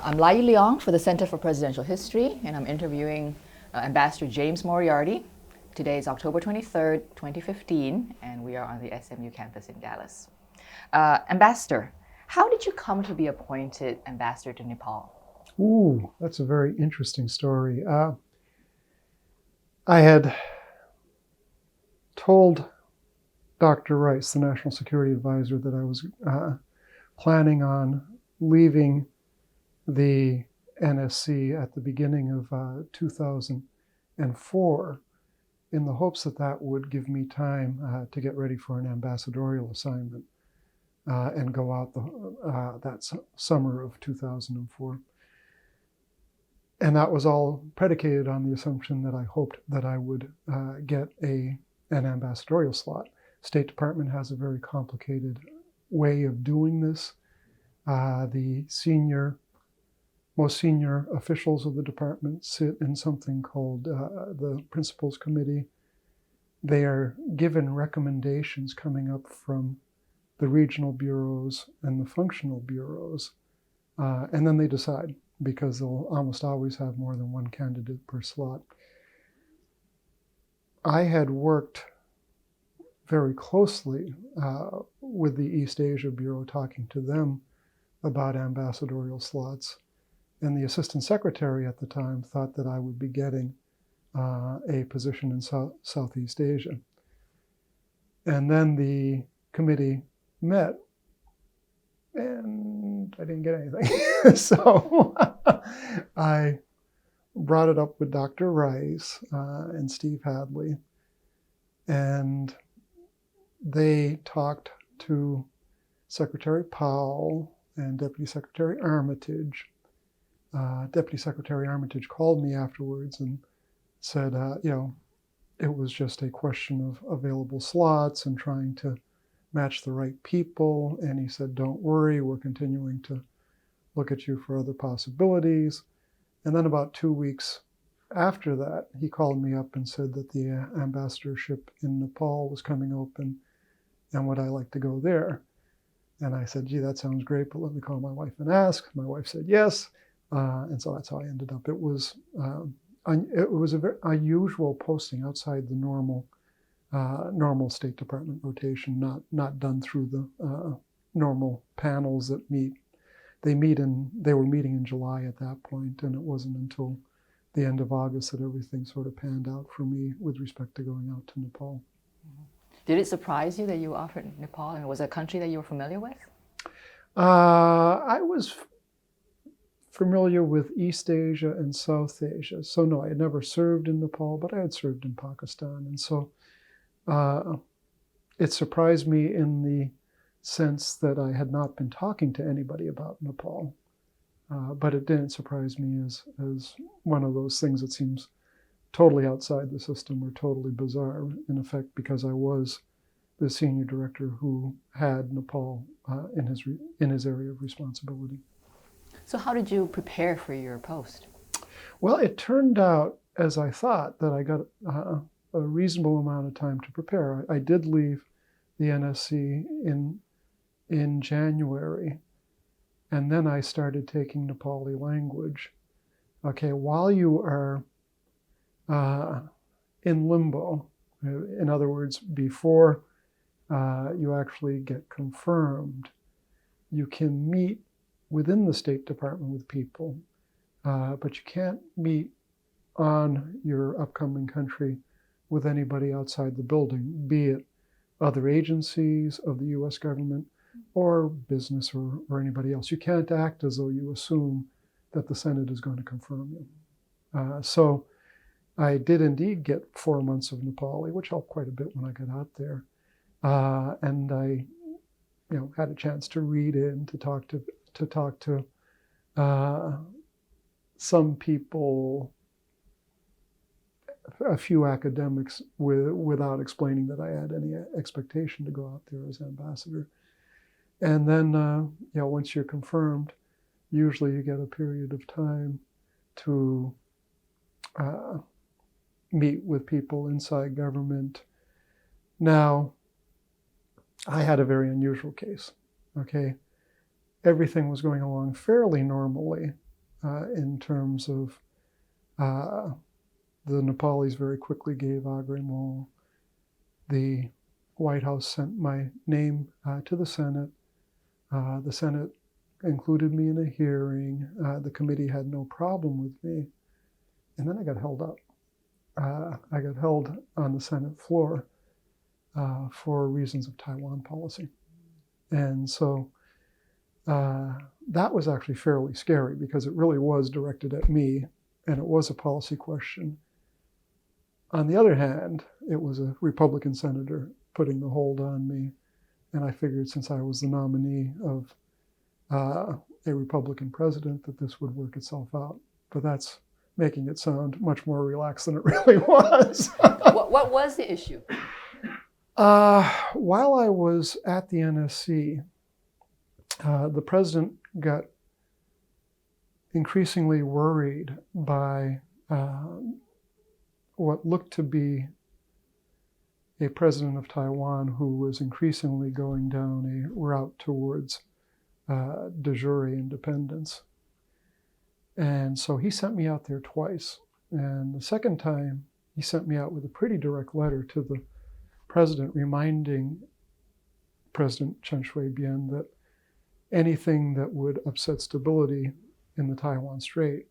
I'm Lai Leong for the Center for Presidential History, and I'm interviewing Ambassador James Moriarty. Today is October 23rd, 2015, and we are on the SMU campus in Dallas. Ambassador, how did you come to be appointed ambassador to Nepal? Ooh, that's a very interesting story. I had told Dr. Rice, the National Security Advisor, that I was planning on leaving the NSC at the beginning of 2004 in the hopes that that would give me time to get ready for an ambassadorial assignment and go out that summer of 2004. And that was all predicated on the assumption that I hoped that I would get an ambassadorial slot. State Department has a very complicated way of doing this. The most senior officials of the department sit in something called the Principals Committee. They are given recommendations coming up from the regional bureaus and the functional bureaus, and then they decide, because they'll almost always have more than one candidate per slot. I had worked very closely with the East Asia Bureau, talking to them about ambassadorial slots. And the assistant secretary at the time thought that I would be getting a position in Southeast Asia. And then the committee met, and I didn't get anything. So I brought it up with Dr. Rice and Steve Hadley, and they talked to Secretary Powell and Deputy Secretary Armitage. Deputy Secretary Armitage called me afterwards and said, it was just a question of available slots and trying to match the right people. And he said, don't worry, we're continuing to look at you for other possibilities. And then about 2 weeks after that, he called me up and said that the ambassadorship in Nepal was coming open, and would I like to go there? And I said, gee, that sounds great, but let me call my wife and ask. My wife said yes. And so that's how I ended up. It was a very unusual posting outside the normal State Department rotation, not done through the normal panels that meet. They were meeting in July at that point, and it wasn't until the end of August that everything sort of panned out for me with respect to going out to Nepal. Did it surprise you that you were offered Nepal, and was it a country that you were familiar with? I was familiar with East Asia and South Asia. So no, I had never served in Nepal, but I had served in Pakistan. And so it surprised me in the sense that I had not been talking to anybody about Nepal. But it didn't surprise me as one of those things that seems totally outside the system or totally bizarre, in effect, because I was the senior director who had Nepal in his area of responsibility. So how did you prepare for your post? Well, it turned out, as I thought, that I got a reasonable amount of time to prepare. I did leave the NSC in January, and then I started taking Nepali language. Okay, while you are in limbo, in other words, before you actually get confirmed, you can meet within the State Department with people, but you can't meet on your upcoming country with anybody outside the building, be it other agencies of the US government or business or anybody else. You can't act as though you assume that the Senate is going to confirm you. So I did indeed get 4 months of Nepali, which helped quite a bit when I got out there. And I had a chance to read in, to talk to some people, a few academics, without explaining that I had any expectation to go out there as ambassador. And then, once you're confirmed, usually you get a period of time to meet with people inside government. Now, I had a very unusual case, okay? Everything was going along fairly normally in terms of the Nepalis very quickly gave agrément. The White House sent my name to the Senate. The Senate included me in a hearing. The committee had no problem with me. And then I got held up. I got held on the Senate floor for reasons of Taiwan policy. And so that was actually fairly scary because it really was directed at me and it was a policy question. On the other hand, it was a Republican senator putting the hold on me. And I figured since I was the nominee of a Republican president that this would work itself out. But that's making it sound much more relaxed than it really was. What was the issue? While I was at the NSC, the president got increasingly worried by what looked to be a president of Taiwan who was increasingly going down a route towards de jure independence. And so he sent me out there twice. And the second time, he sent me out with a pretty direct letter to the president reminding President Chen Shui-bian that anything that would upset stability in the Taiwan Strait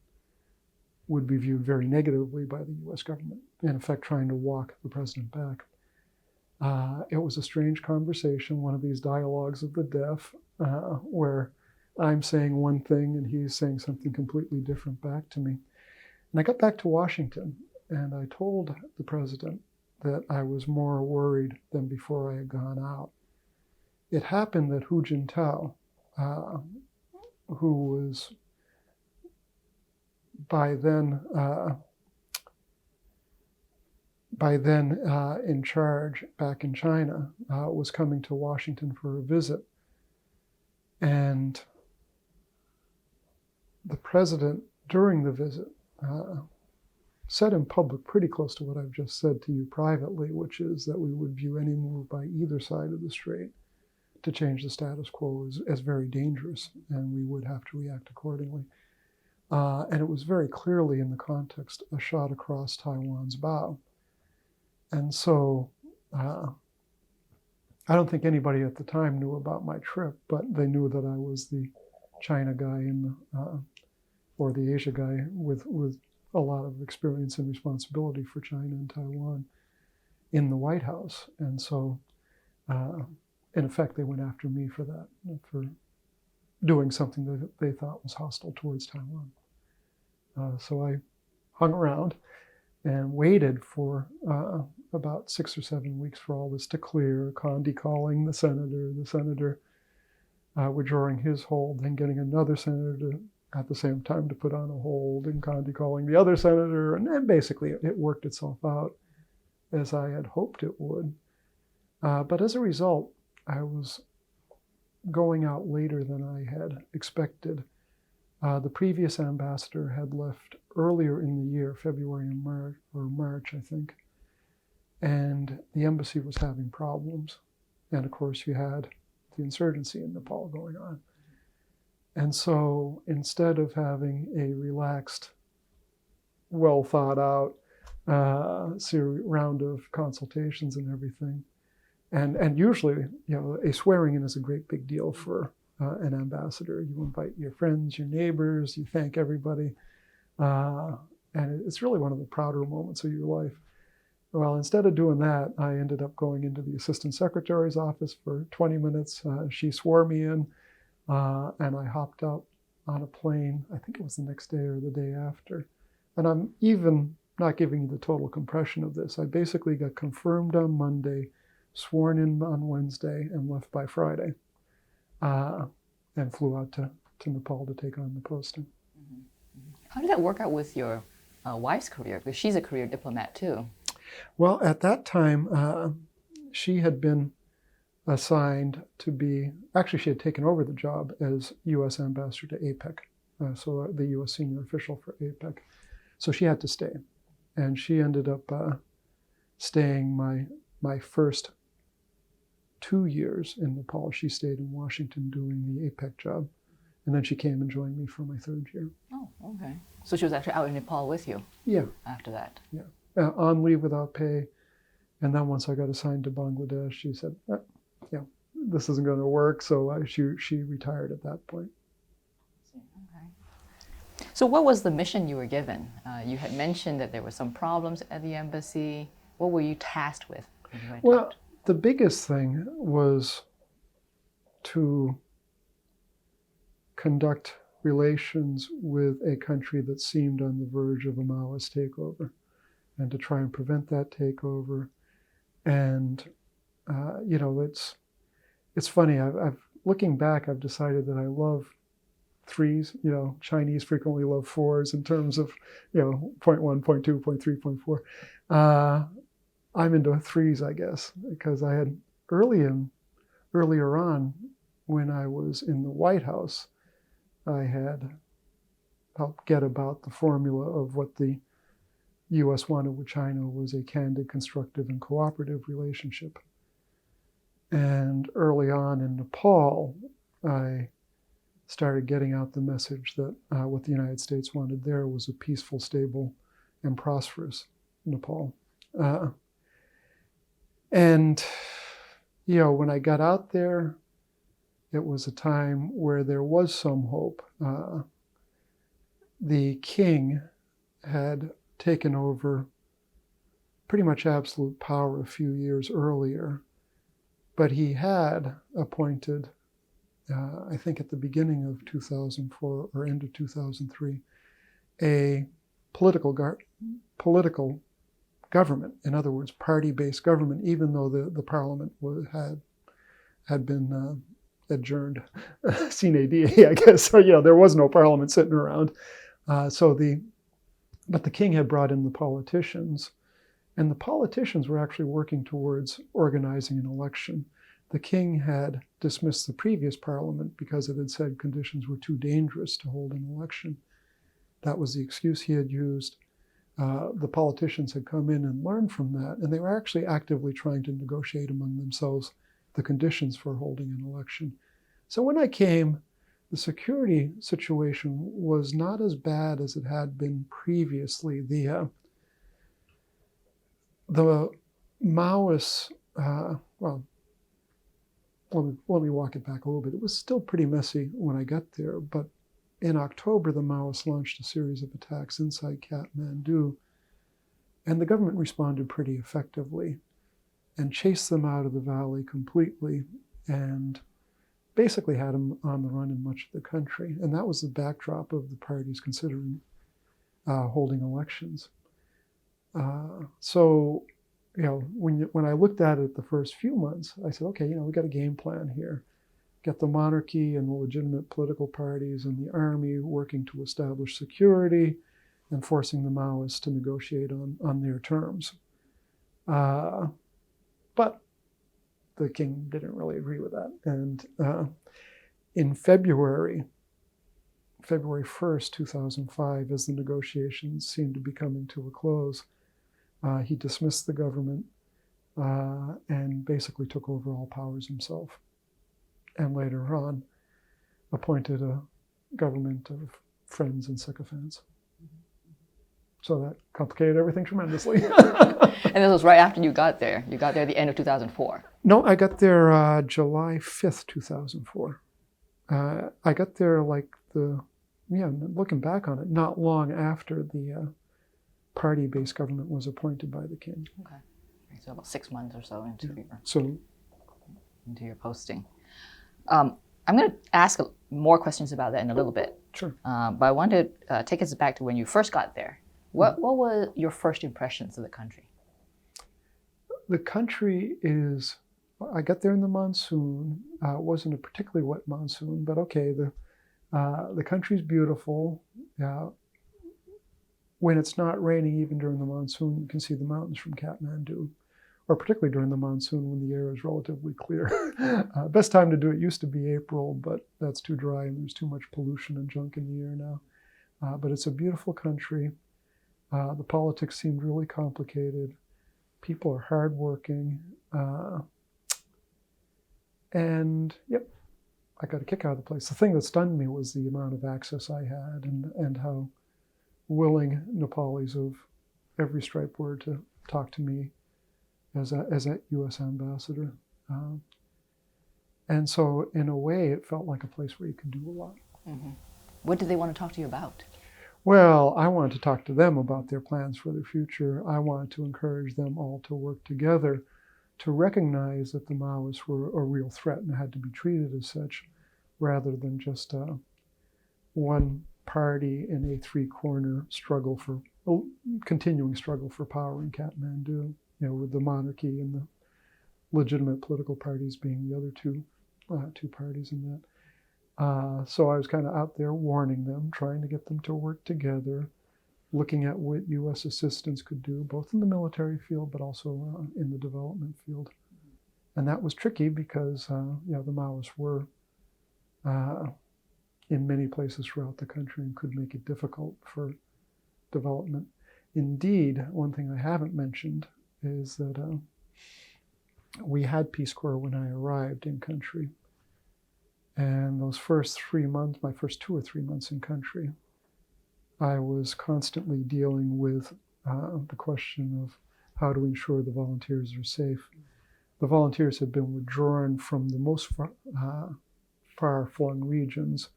would be viewed very negatively by the US government, in effect trying to walk the president back. It was a strange conversation, one of these dialogues of the deaf, where I'm saying one thing and he's saying something completely different back to me. And I got back to Washington and I told the president that I was more worried than before I had gone out. It happened that Hu Jintao, who was by then in charge back in China, was coming to Washington for a visit. And the president, during the visit, said in public pretty close to what I've just said to you privately, which is that we would view any move by either side of the strait to change the status quo as very dangerous, and we would have to react accordingly. And it was very clearly in the context a shot across Taiwan's bow. And so I don't think anybody at the time knew about my trip, but they knew that I was the China guy or the Asia guy with a lot of experience and responsibility for China and Taiwan in the White House. And so in effect, they went after me for that, for doing something that they thought was hostile towards Taiwan. So I hung around and waited for about 6 or 7 weeks for all this to clear. Condi calling the senator withdrawing his hold, then getting another senator at the same time to put on a hold, and Condi calling the other senator, and then basically it worked itself out as I had hoped it would. But as a result, I was going out later than I had expected. The previous ambassador had left earlier in the year, February and March, I think. And the embassy was having problems. And of course, you had the insurgency in Nepal going on. And so instead of having a relaxed, well thought out round of consultations and everything, and usually, a swearing in is a great big deal for an ambassador. You invite your friends, your neighbors, you thank everybody. And it's really one of the prouder moments of your life. Well, instead of doing that, I ended up going into the assistant secretary's office for 20 minutes. She swore me in, and I hopped out on a plane. I think it was the next day or the day after. And I'm even not giving you the total compression of this. I basically got confirmed on Monday, sworn in on Wednesday, and left by Friday, and flew out to Nepal to take on the posting. Mm-hmm. How did that work out with your wife's career? Because she's a career diplomat too. Well, at that time, she had been assigned to be, actually she had taken over the job as U.S. ambassador to APEC, so the U.S. senior official for APEC. So she had to stay. And she ended up staying my first 2 years in Nepal. She stayed in Washington doing the APEC job. And then she came and joined me for my third year. Oh, okay. So she was actually out in Nepal with you? Yeah. After that? Yeah. On leave without pay. And then once I got assigned to Bangladesh, she said, this isn't going to work. So she retired at that point. Okay. So what was the mission you were given? You had mentioned that there were some problems at the embassy. What were you tasked with? Well, the biggest thing was to conduct relations with a country that seemed on the verge of a Maoist takeover, and to try and prevent that takeover. And it's funny. I've looking back, I've decided that I love threes. Chinese frequently love fours in terms of 0.1, 0.2, 0.3, 0.4. I'm into threes, I guess, because I had earlier on, when I was in the White House, I had helped get about the formula of what the U.S. wanted with China was a candid, constructive, and cooperative relationship. And early on in Nepal, I started getting out the message that what the United States wanted there was a peaceful, stable, and prosperous Nepal. And when I got out there, it was a time where there was some hope. The king had taken over pretty much absolute power a few years earlier, but he had appointed, I think at the beginning of 2004 or end of 2003, a political government, in other words, party-based government, even though the parliament had been adjourned, sine die, I guess. So there was no parliament sitting around. But the king had brought in the politicians, and the politicians were actually working towards organizing an election. The king had dismissed the previous parliament because it had said conditions were too dangerous to hold an election. That was the excuse he had used. The politicians had come in and learned from that, and they were actually actively trying to negotiate among themselves the conditions for holding an election. So when I came, the security situation was not as bad as it had been previously. The Maoists, let me walk it back a little bit. It was still pretty messy when I got there, but in October, the Maoists launched a series of attacks inside Kathmandu, and the government responded pretty effectively and chased them out of the valley completely and basically had them on the run in much of the country. And that was the backdrop of the parties considering holding elections. When I looked at it the first few months, I said, okay, we got a game plan here. Get the monarchy and the legitimate political parties and the army working to establish security and forcing the Maoists to negotiate on their terms. But the king didn't really agree with that. And in February 1st, 2005, as the negotiations seemed to be coming to a close, he dismissed the government and basically took over all powers himself. And later on, appointed a government of friends and sycophants. So that complicated everything tremendously. And this was right after you got there. You got there at the end of 2004. No, I got there July 5th, 2004. I got there looking back on it, not long after the party-based government was appointed by the king. Okay. So about 6 months or so into your posting. I'm going to ask more questions about that in a little bit. Sure. But I want to take us back to when you first got there. What were your first impressions of the country? The country is, I got there in the monsoon. It wasn't a particularly wet monsoon, but okay, the country's beautiful. When it's not raining, even during the monsoon, you can see the mountains from Kathmandu, or particularly during the monsoon when the air is relatively clear. Best time to do it used to be April, but that's too dry and there's too much pollution and junk in the air now. But it's a beautiful country. The politics seemed really complicated. People are hardworking. And I got a kick out of the place. The thing that stunned me was the amount of access I had and how willing Nepalis of every stripe were to talk to me as a U.S. ambassador. And so in a way, it felt like a place where you could do a lot. Mm-hmm. What did they want to talk to you about? Well, I wanted to talk to them about their plans for the future. I wanted to encourage them all to work together to recognize that the Maoists were a real threat and had to be treated as such, rather than just one party in a three-corner struggle for, continuing struggle for power in Kathmandu, with the monarchy and the legitimate political parties being the other two parties in that. So I was kind of out there warning them, trying to get them to work together, looking at what U.S. assistance could do, both in the military field, but also in the development field. And that was tricky because, the Maoists were in many places throughout the country and could make it difficult for development. Indeed, one thing I haven't mentioned is that we had Peace Corps when I arrived in country. And those first 3 months, my first 2 or 3 months in country, I was constantly dealing with the question of how to ensure the volunteers are safe. The volunteers had been withdrawn from the most far-flung regions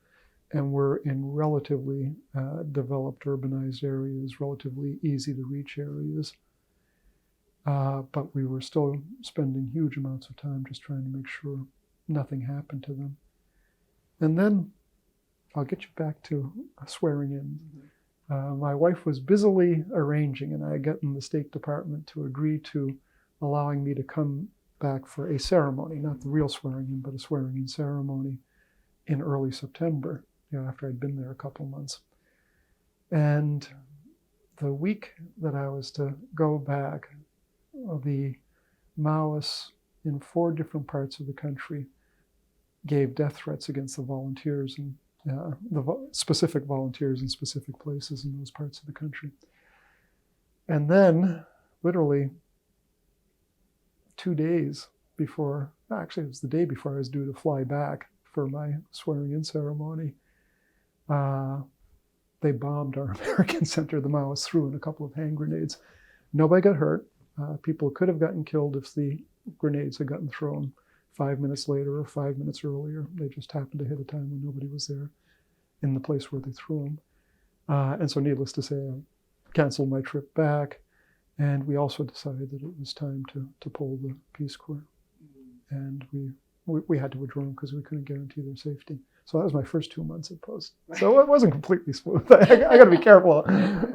and were in relatively developed urbanized areas, relatively easy-to-reach areas. But we were still spending huge amounts of time just trying to make sure nothing happened to them. And then I'll get you back to swearing in. My wife was busily arranging, and I had gotten the State Department to agree to allowing me to come back for a ceremony, not the real swearing in, but a swearing in ceremony in early September, after I'd been there a couple months. And the week that I was to go back, the Maoists in 4 different parts of the country gave death threats against the volunteers and specific volunteers in specific places in those parts of the country. And then, literally 2 days before, actually it was the day before I was due to fly back for my swearing-in ceremony, they bombed our American center. The Maoists threw in a couple of hand grenades. Nobody got hurt. People could have gotten killed if the grenades had gotten thrown 5 minutes later or 5 minutes earlier. They just happened to hit a time when nobody was there in the place where they threw them. And so needless to say, I canceled my trip back. And we also decided that it was time to pull the Peace Corps. And we had to withdraw them because we couldn't guarantee their safety. So that was my first 2 months at Post. So it wasn't completely smooth. I got to be careful.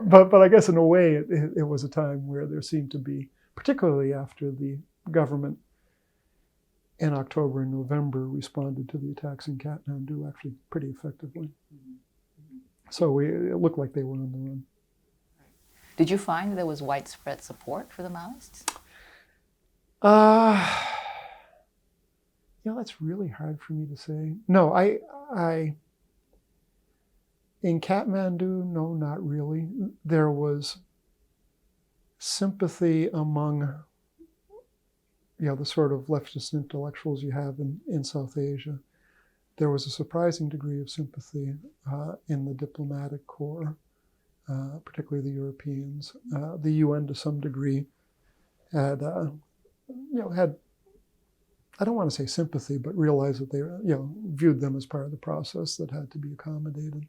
But I guess in a way, it was a time where there seemed to be, particularly after the government in October and November responded to the attacks in Kathmandu actually pretty effectively. So it looked like they were on the run. Did you find there was widespread support for the Maoists? That's really hard for me to say. No, I in Kathmandu, no, not really. There was sympathy among the sort of leftist intellectuals you have in South Asia. There was a surprising degree of sympathy in the diplomatic corps, particularly the Europeans. The UN, to some degree, had I don't want to say sympathy, but realized that they viewed them as part of the process that had to be accommodated.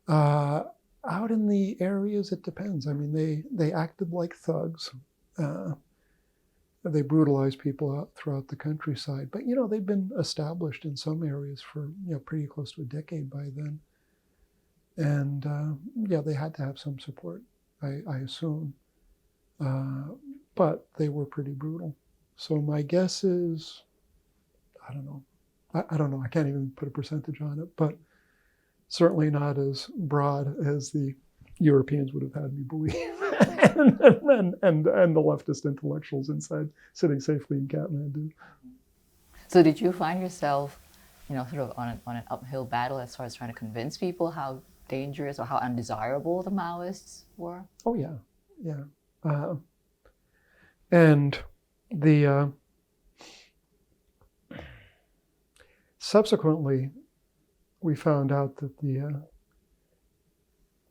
Out in the areas, it depends. I mean, they acted like thugs. They brutalized people out throughout the countryside. But, they'd been established in some areas for, pretty close to a decade by then. And, they had to have some support, I assume. But they were pretty brutal. So my guess is, I don't know. I don't know. I can't even put a percentage on it, but certainly not as broad as the Europeans would have had me believe, and the leftist intellectuals inside sitting safely in Kathmandu. So did you find yourself, sort of on an uphill battle as far as trying to convince people how dangerous or how undesirable the Maoists were? Oh yeah. And the Subsequently, we found out that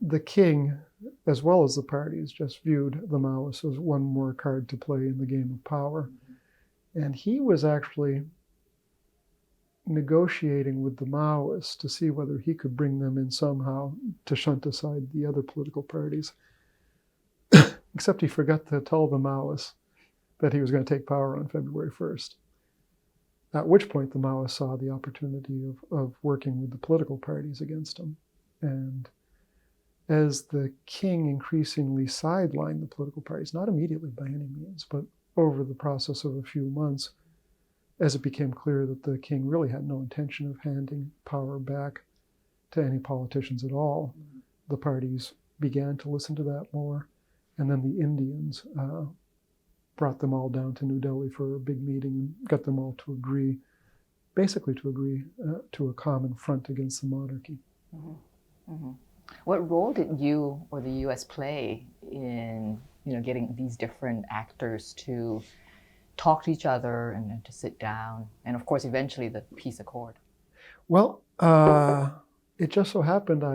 the king, as well as the parties, just viewed the Maoists as one more card to play in the game of power. And he was actually negotiating with the Maoists to see whether he could bring them in somehow to shunt aside the other political parties. Except he forgot to tell the Maoists that he was going to take power on February 1st. At which point the Maoists saw the opportunity of working with the political parties against him. And as the king increasingly sidelined the political parties, not immediately by any means, but over the process of a few months, as it became clear that the king really had no intention of handing power back to any politicians at all, the parties began to listen to that more. And then the Indians brought them all down to New Delhi for a big meeting and got them all to agree, basically to agree to a common front against the monarchy. Mm-hmm. Mm-hmm. What role did you or the U.S. play in, getting these different actors to talk to each other and to sit down, and of course, eventually the peace accord? Well, it just so happened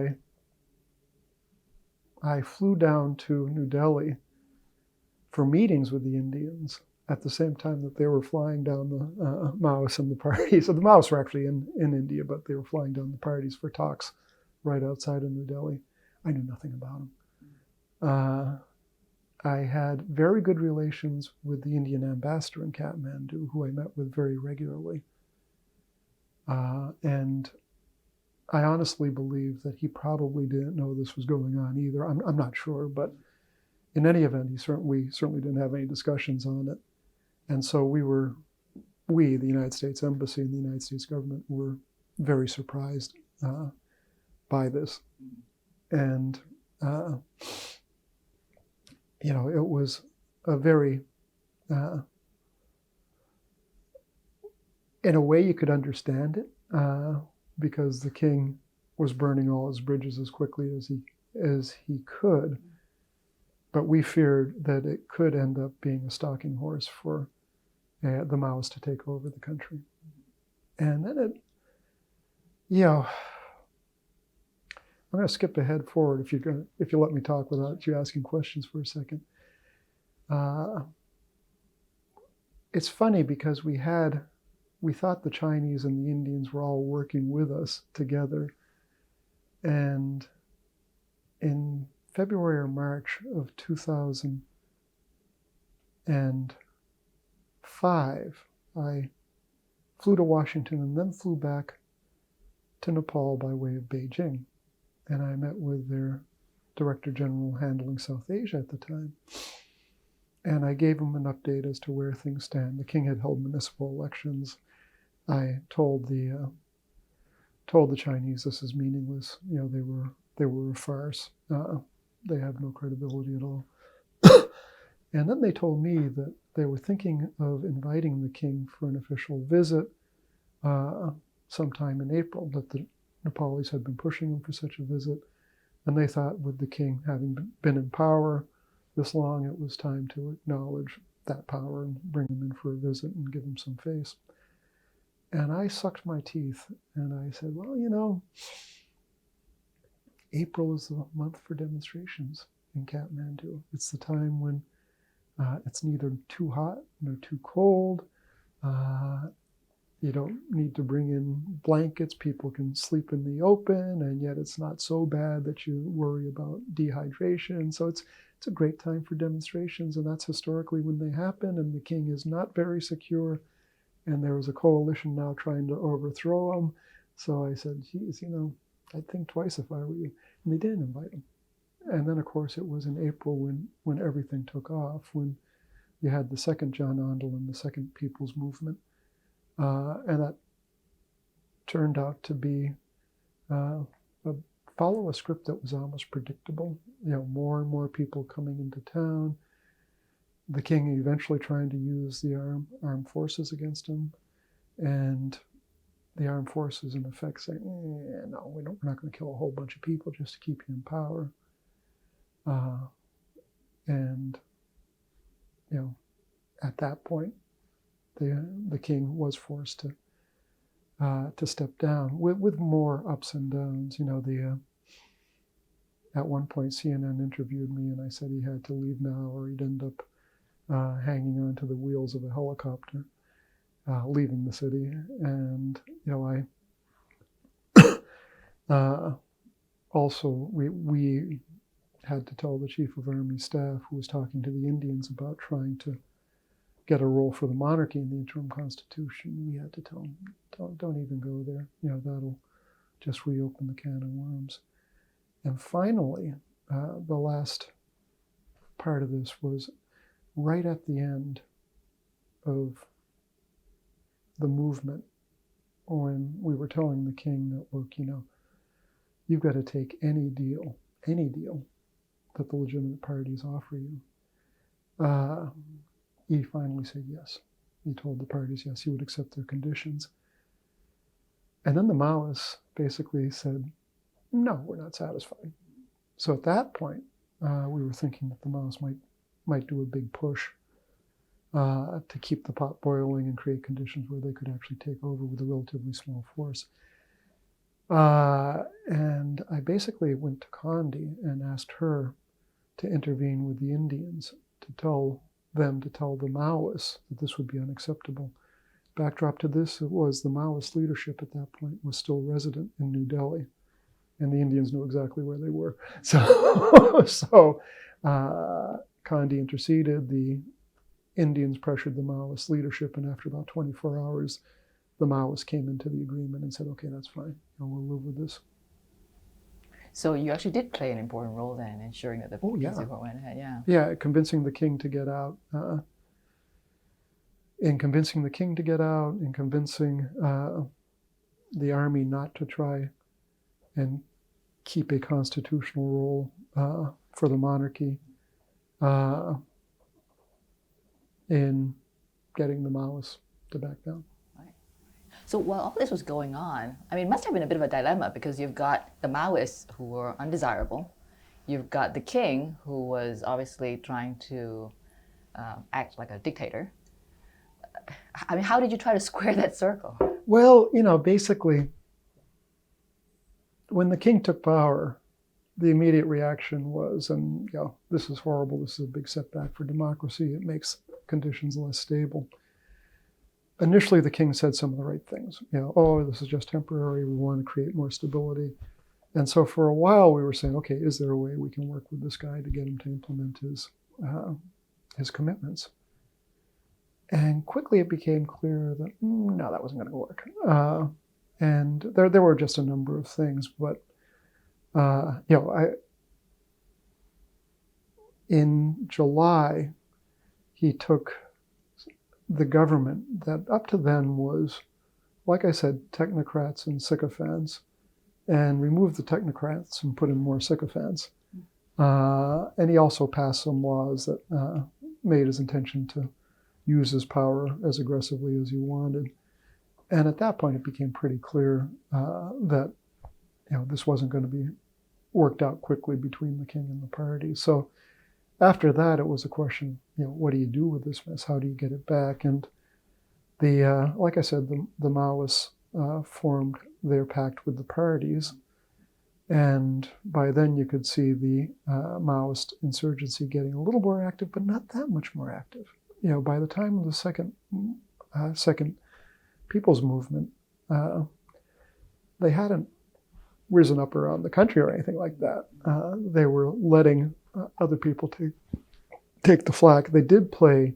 I flew down to New Delhi for meetings with the Indians at the same time that they were flying down the Maoists and the parties. So the Maoists were actually in India, but they were flying down the parties for talks right outside of New Delhi. I knew nothing about them. I had very good relations with the Indian ambassador in Kathmandu, who I met with very regularly. And I honestly believe that he probably didn't know this was going on either. I'm not sure, but in any event, we certainly didn't have any discussions on it. And so we, the United States Embassy and the United States government, were very surprised by this. And, it was a very, in a way you could understand it, because the king was burning all his bridges as quickly as he could. But we feared that it could end up being a stalking horse for the Maoists to take over the country. And then I'm going to skip ahead forward if you let me talk without you asking questions for a second. It's funny because we thought the Chinese and the Indians were all working with us together. And in February or March of 2005, I flew to Washington and then flew back to Nepal by way of Beijing. And I met with their Director General handling South Asia at the time. And I gave him an update as to where things stand. The king had held municipal elections. I told the Chinese this is meaningless. They were a farce. They have no credibility at all. And then they told me that they were thinking of inviting the king for an official visit sometime in April, that the Nepalis had been pushing him for such a visit. And they thought with the king having been in power this long, it was time to acknowledge that power and bring him in for a visit and give him some face. And I sucked my teeth and I said, well, April is the month for demonstrations in Kathmandu. It's the time when it's neither too hot nor too cold. You don't need to bring in blankets. People can sleep in the open, and yet it's not so bad that you worry about dehydration. So it's a great time for demonstrations, and that's historically when they happen, and the king is not very secure, and there was a coalition now trying to overthrow him. So I said, geez, I'd think twice if I were you. And they didn't invite him. And then, of course, it was in April when everything took off, when you had the second John Ondal and the second People's Movement. And that turned out to be follow a script that was almost predictable. More and more people coming into town. The king eventually trying to use the armed forces against him, and the armed forces in effect saying, no, we're not going to kill a whole bunch of people just to keep you in power. And at that point, the king was forced to step down with more ups and downs. At one point, CNN interviewed me, and I said he had to leave now, or he'd end up hanging onto the wheels of a helicopter, leaving the city. And also we had to tell the chief of army staff, who was talking to the Indians about trying to get a role for the monarchy in the interim constitution. We had to tell him, don't even go there. That'll just reopen the can of worms. And finally, the last part of this was right at the end of the movement, when we were telling the king that, look, you've got to take any deal that the legitimate parties offer you. He finally said yes. He told the parties yes, he would accept their conditions. And then the Maoists basically said, no, we're not satisfied. So at that point, we were thinking that the Maoists might do a big push to keep the pot boiling and create conditions where they could actually take over with a relatively small force. And I basically went to Condi and asked her to intervene with the Indians, to tell the Maoists that this would be unacceptable. Backdrop to this, it was the Maoist leadership at that point was still resident in New Delhi, and the Indians knew exactly where they were. So Condi interceded, the Indians pressured the Maoist leadership, and after about 24 hours, the Maoists came into the agreement and said, okay, that's fine, we'll live with this. So you actually did play an important role then, ensuring that the peace accord went ahead, Yeah, convincing the king to get out. In convincing the army not to try and keep a constitutional role for the monarchy, in getting the Maoists to back down. Right. So while all this was going on, it must have been a bit of a dilemma, because you've got the Maoists who were undesirable, you've got the king who was obviously trying to act like a dictator. How did you try to square that circle? Well, basically, when the king took power, the immediate reaction was, this is horrible, this is a big setback for democracy, it makes conditions less stable. Initially, the king said some of the right things. This is just temporary, we want to create more stability. And so for a while, we were saying, okay, is there a way we can work with this guy to get him to implement his commitments? And quickly it became clear that, no, that wasn't going to work. And there were just a number of things, but in July, he took the government that up to then was, like I said, technocrats and sycophants, and removed the technocrats and put in more sycophants. And he also passed some laws that made his intention to use his power as aggressively as he wanted. And at that point, it became pretty clear that this wasn't going to be worked out quickly between the king and the party. So after that, it was a question, what do you do with this mess? How do you get it back? And like I said, the Maoists formed their pact with the parties. And by then you could see the Maoist insurgency getting a little more active, but not that much more active. By the time of the second People's Movement, they hadn't risen up around the country or anything like that. They were letting other people take the flak. They did play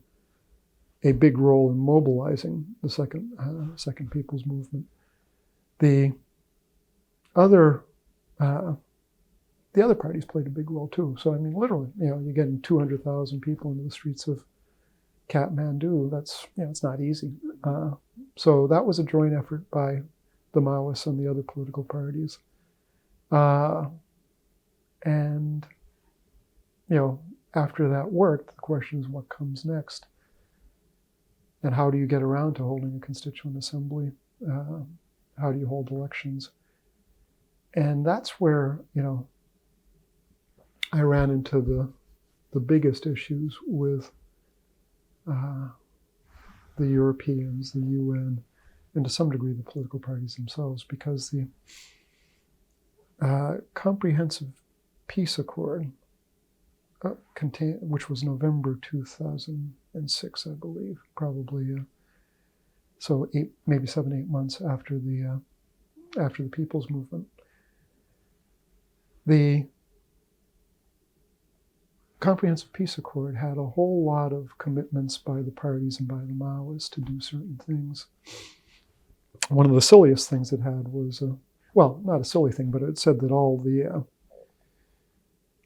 a big role in mobilizing the second People's Movement. The other parties played a big role too. So literally, you're getting 200,000 people into the streets of Kathmandu. That's it's not easy. So that was a joint effort by the Maoists and the other political parties. And after that worked, the question is what comes next, and how do you get around to holding a constituent assembly? How do you hold elections? And that's where I ran into the biggest issues with the Europeans, the UN, and to some degree the political parties themselves, because the Comprehensive Peace Accord, which was November 2006, I believe, probably, so maybe 7-8 months after the People's Movement. The Comprehensive Peace Accord had a whole lot of commitments by the parties and by the Maoists to do certain things. One of the silliest things it had was, well, not a silly thing, but it said that all the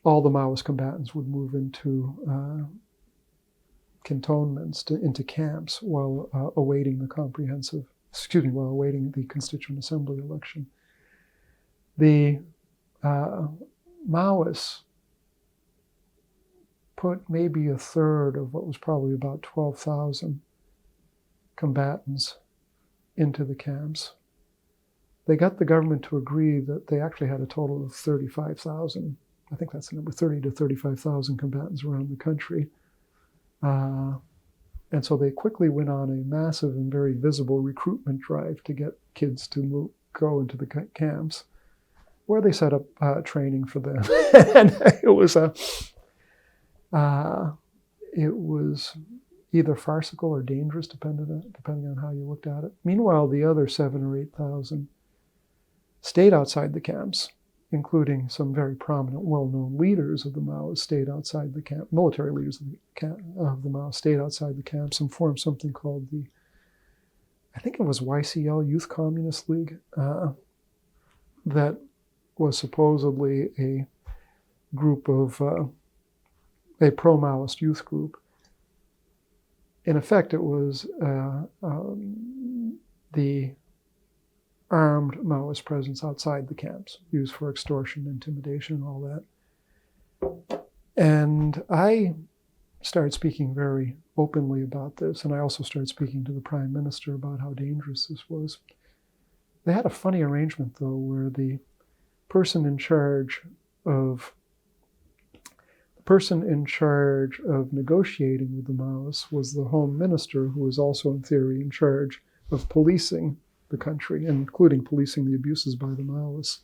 Maoist combatants would move into cantonments, into camps, while awaiting the Constituent Assembly election. The Maoists put maybe a third of what was probably about 12,000 combatants into the camps. They got the government to agree that they actually had a total of 35,000, I think that's the number, 30 to 35,000 combatants around the country. And so they quickly went on a massive and very visible recruitment drive to get kids to go into the camps, where they set up training for them. And it was either farcical or dangerous, depending on how you looked at it. Meanwhile, the other 7,000 or 8,000 stayed outside the camps, including some very prominent, well-known leaders of the Maoists stayed outside the camp. Military leaders of the Maoists stayed outside the camps and formed something called I think it was YCL, Youth Communist League, that was supposedly a group of a pro-Maoist youth group. In effect, it was the armed Maoist presence outside the camps, used for extortion, intimidation, and all that. And I started speaking very openly about this, and I also started speaking to the Prime Minister about how dangerous this was. They had a funny arrangement, though, where the person in charge of negotiating with the Maoists was the Home Minister, who was also in theory in charge of policing the country, including policing the abuses by the Maoists.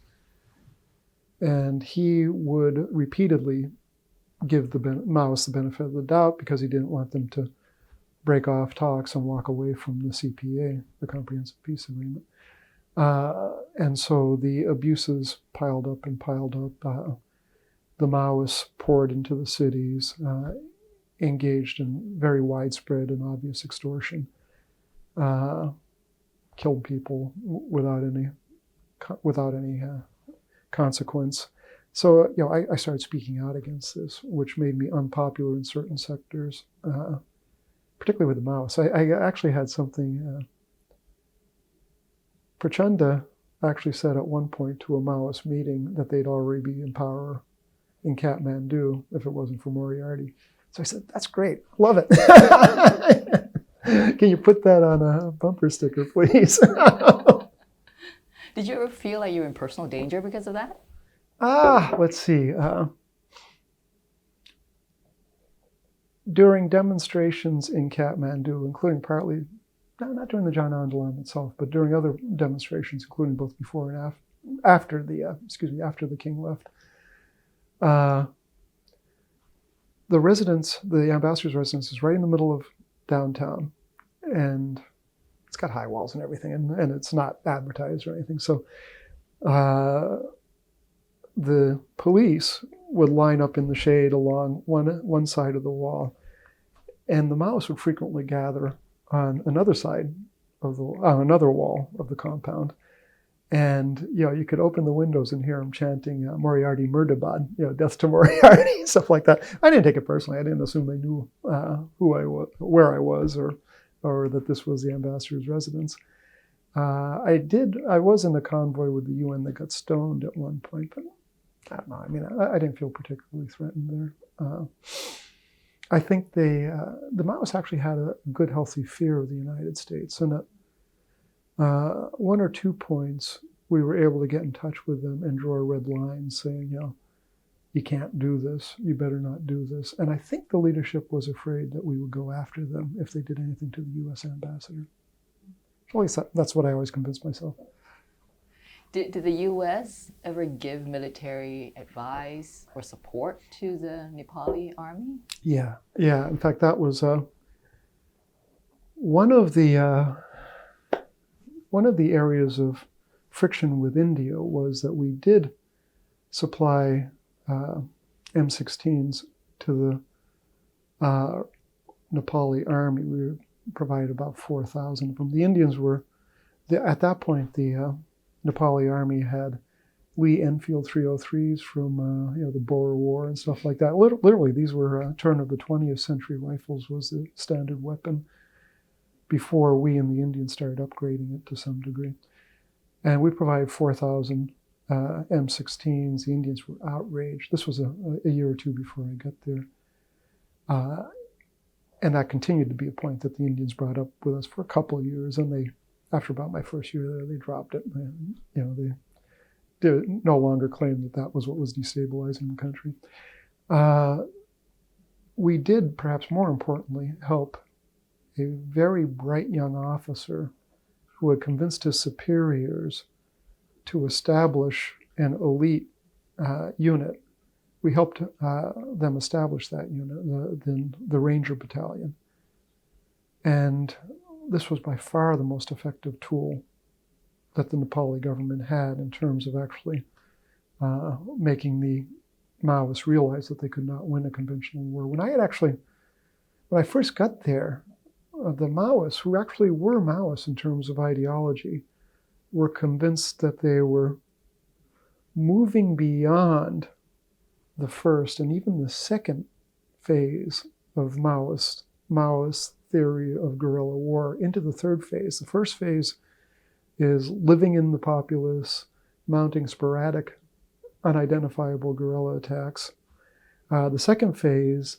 And he would repeatedly give the Maoists the benefit of the doubt because he didn't want them to break off talks and walk away from the CPA, the Comprehensive Peace Agreement. And so the abuses piled up and piled up. The Maoists poured into the cities, engaged in very widespread and obvious extortion, killed people without any consequence. So, I started speaking out against this, which made me unpopular in certain sectors, particularly with the Maoists. I actually had something. Prachanda actually said at one point to a Maoist meeting that they'd already be in power in Kathmandu if it wasn't for Moriarty. So I said, that's great, love it. Can you put that on a bumper sticker, please? Did you ever feel like you were in personal danger because of that? Let's see. During demonstrations in Kathmandu, including partly, not during the Jan Andolan itself, but during other demonstrations, including both before and after the king left, the ambassador's residence is right in the middle of downtown, and it's got high walls and everything, and it's not advertised or anything. So the police would line up in the shade along one side of the wall, and the Maoists would frequently gather on another side of on another wall of the compound. And, you could open the windows and hear them chanting Moriarty Murdabad, death to Moriarty, stuff like that. I didn't take it personally. I didn't assume they knew who I was, where I was, or that this was the ambassador's residence. I was in a convoy with the UN that got stoned at one point, but I don't know. I mean, I didn't feel particularly threatened there. I think the Maoists actually had a good, healthy fear of the United States, and at one or two points, we were able to get in touch with them and draw a red line saying, you can't do this, you better not do this. And I think the leadership was afraid that we would go after them if they did anything to the U.S. ambassador. At least that's what I always convince myself. Did the U.S. ever give military advice or support to the Nepali army? Yeah. In fact, that was one of the areas of friction with India was that we did supply M16s to the Nepali army. We provided about 4,000 of them. The Indians were, at that point, the Nepali army had Lee Enfield 303s from the Boer War and stuff like that. Literally, these were turn of the 20th century rifles was the standard weapon before we and the Indians started upgrading it to some degree. And we provided 4,000 M16s. The Indians were outraged. This was a year or two before I got there. And that continued to be a point that the Indians brought up with us for a couple of years. And they, after about my first year there, they dropped it. And, they did no longer claim that that was what was destabilizing the country. We did, perhaps more importantly, help a very bright young officer who had convinced his superiors to establish an elite unit. We helped them establish that unit, the Ranger Battalion. And this was by far the most effective tool that the Nepali government had in terms of actually making the Maoists realize that they could not win a conventional war. When I first got there, the Maoists, who actually were Maoists in terms of ideology, were convinced that they were moving beyond the first and even the second phase of Maoist theory of guerrilla war into the third phase. The first phase is living in the populace, mounting sporadic, unidentifiable guerrilla attacks. The second phase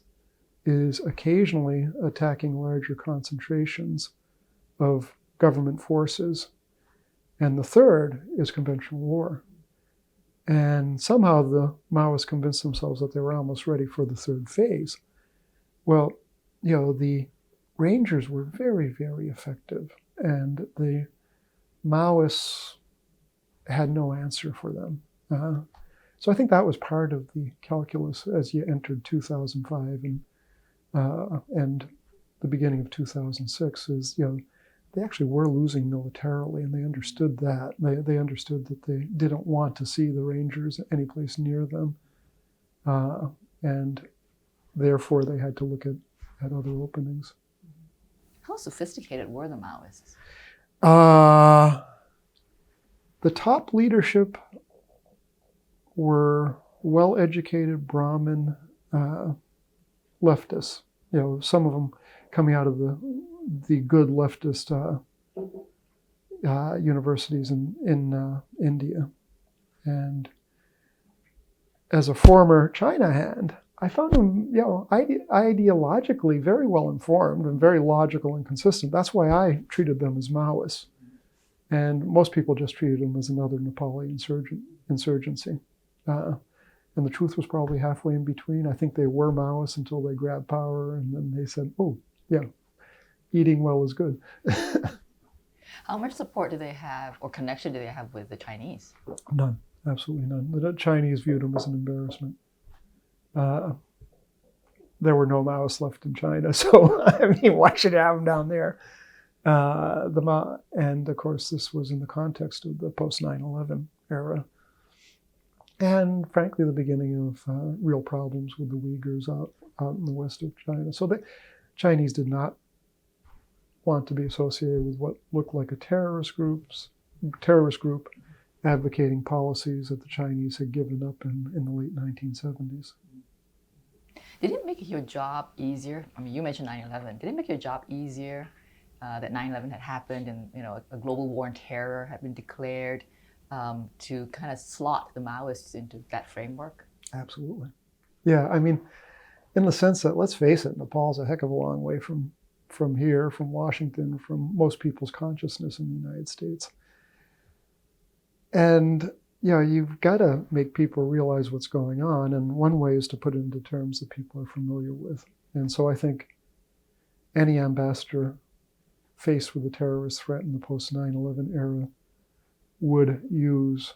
is occasionally attacking larger concentrations of government forces. And the third is conventional war. And somehow the Maoists convinced themselves that they were almost ready for the third phase. Well, the Rangers were very, very effective. And the Maoists had no answer for them. So I think that was part of the calculus as you entered 2005 and the beginning of 2006 is, they actually were losing militarily, and they understood that. They understood that they didn't want to see the Rangers anyplace near them, and therefore they had to look at other openings. How sophisticated were the Maoists? The top leadership were well-educated Brahmin leftists. Some of them coming out of the good leftist universities in India. And as a former China hand, I found them, ideologically very well informed and very logical and consistent. That's why I treated them as Maoists. And most people just treated them as another Nepali insurgency. And the truth was probably halfway in between. I think they were Maoists until they grabbed power, and then they said, oh, yeah, eating well is good. How much support do they have, or connection do they have with the Chinese? None, absolutely none. The Chinese viewed them as an embarrassment. There were no Maoists left in China, so why should you have them down there? And of course, this was in the context of the post-9/11 era. And frankly, the beginning of real problems with the Uyghurs out in the west of China. So the Chinese did not want to be associated with what looked like a terrorist group advocating policies that the Chinese had given up in the late 1970s. Did it make your job easier? I mean, you mentioned 9/11. Did it make your job easier that 9/11 had happened and a global war on terror had been declared? To kind of slot the Maoists into that framework? Absolutely. Yeah, I mean, in the sense that, let's face it, Nepal's a heck of a long way from here, from Washington, from most people's consciousness in the United States. And, you've got to make people realize what's going on, and one way is to put it into terms that people are familiar with. And so I think any ambassador faced with the terrorist threat in the post-9/11 era, would use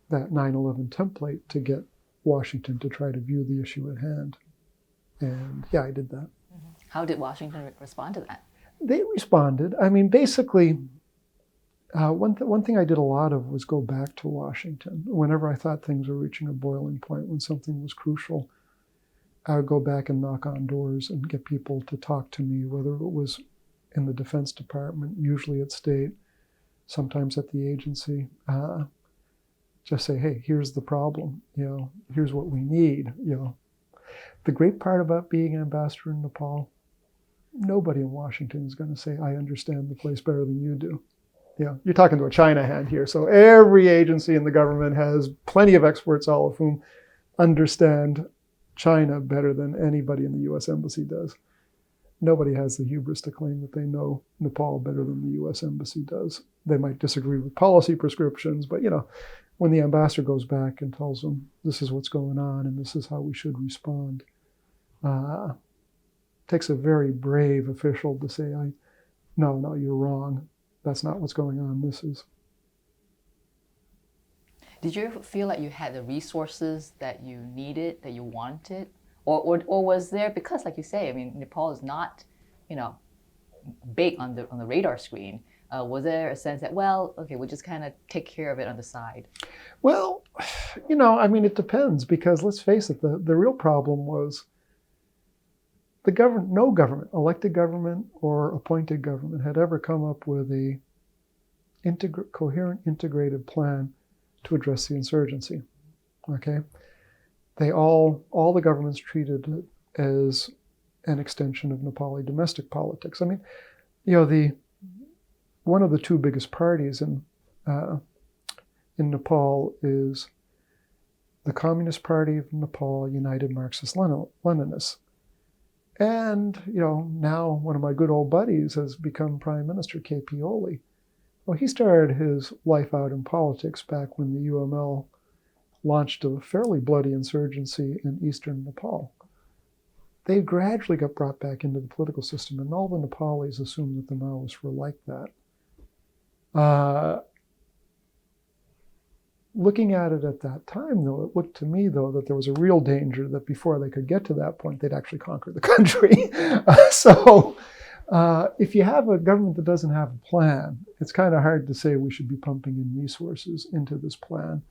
that 9/11 template to get Washington to try to view the issue at hand. And yeah, I did that. How did Washington respond to that? They responded. I mean, basically, one thing I did a lot of was go back to Washington. Whenever I thought things were reaching a boiling point, when something was crucial, I would go back and knock on doors and get people to talk to me, whether it was in the Defense Department, usually at State, sometimes at the agency. Just say, hey, here's the problem. Here's what we need. The great part about being ambassador in Nepal, nobody in Washington is going to say, I understand the place better than you do. You're talking to a China hand here. So every agency in the government has plenty of experts, all of whom understand China better than anybody in the U.S. Embassy does. Nobody has the hubris to claim that they know Nepal better than the U.S. Embassy does. They might disagree with policy prescriptions, but when the ambassador goes back and tells them this is what's going on and this is how we should respond, it takes a very brave official to say, no, you're wrong. That's not what's going on. This is. Did you feel like you had the resources that you needed, that you wanted? Or was there, because like you say, I mean, Nepal is not, big on the radar screen. Was there a sense that, well, okay, we'll just kind of take care of it on the side? Well, it depends, because let's face it, the real problem was no government, elected government or appointed government, had ever come up with a coherent, integrated plan to address the insurgency. Okay, all the governments treated it as an extension of Nepali domestic politics. I mean, one of the two biggest parties in Nepal is the Communist Party of Nepal, United Marxist-Leninists. And, now one of my good old buddies has become Prime Minister, K.P. Oli. Well, he started his life out in politics back when the UML launched a fairly bloody insurgency in eastern Nepal. They gradually got brought back into the political system, and all the Nepalis assumed that the Maoists were like that. Looking at it at that time, though, it looked to me, though, that there was a real danger that before they could get to that point, they'd actually conquer the country. So if you have a government that doesn't have a plan, it's kind of hard to say we should be pumping in resources into this plan.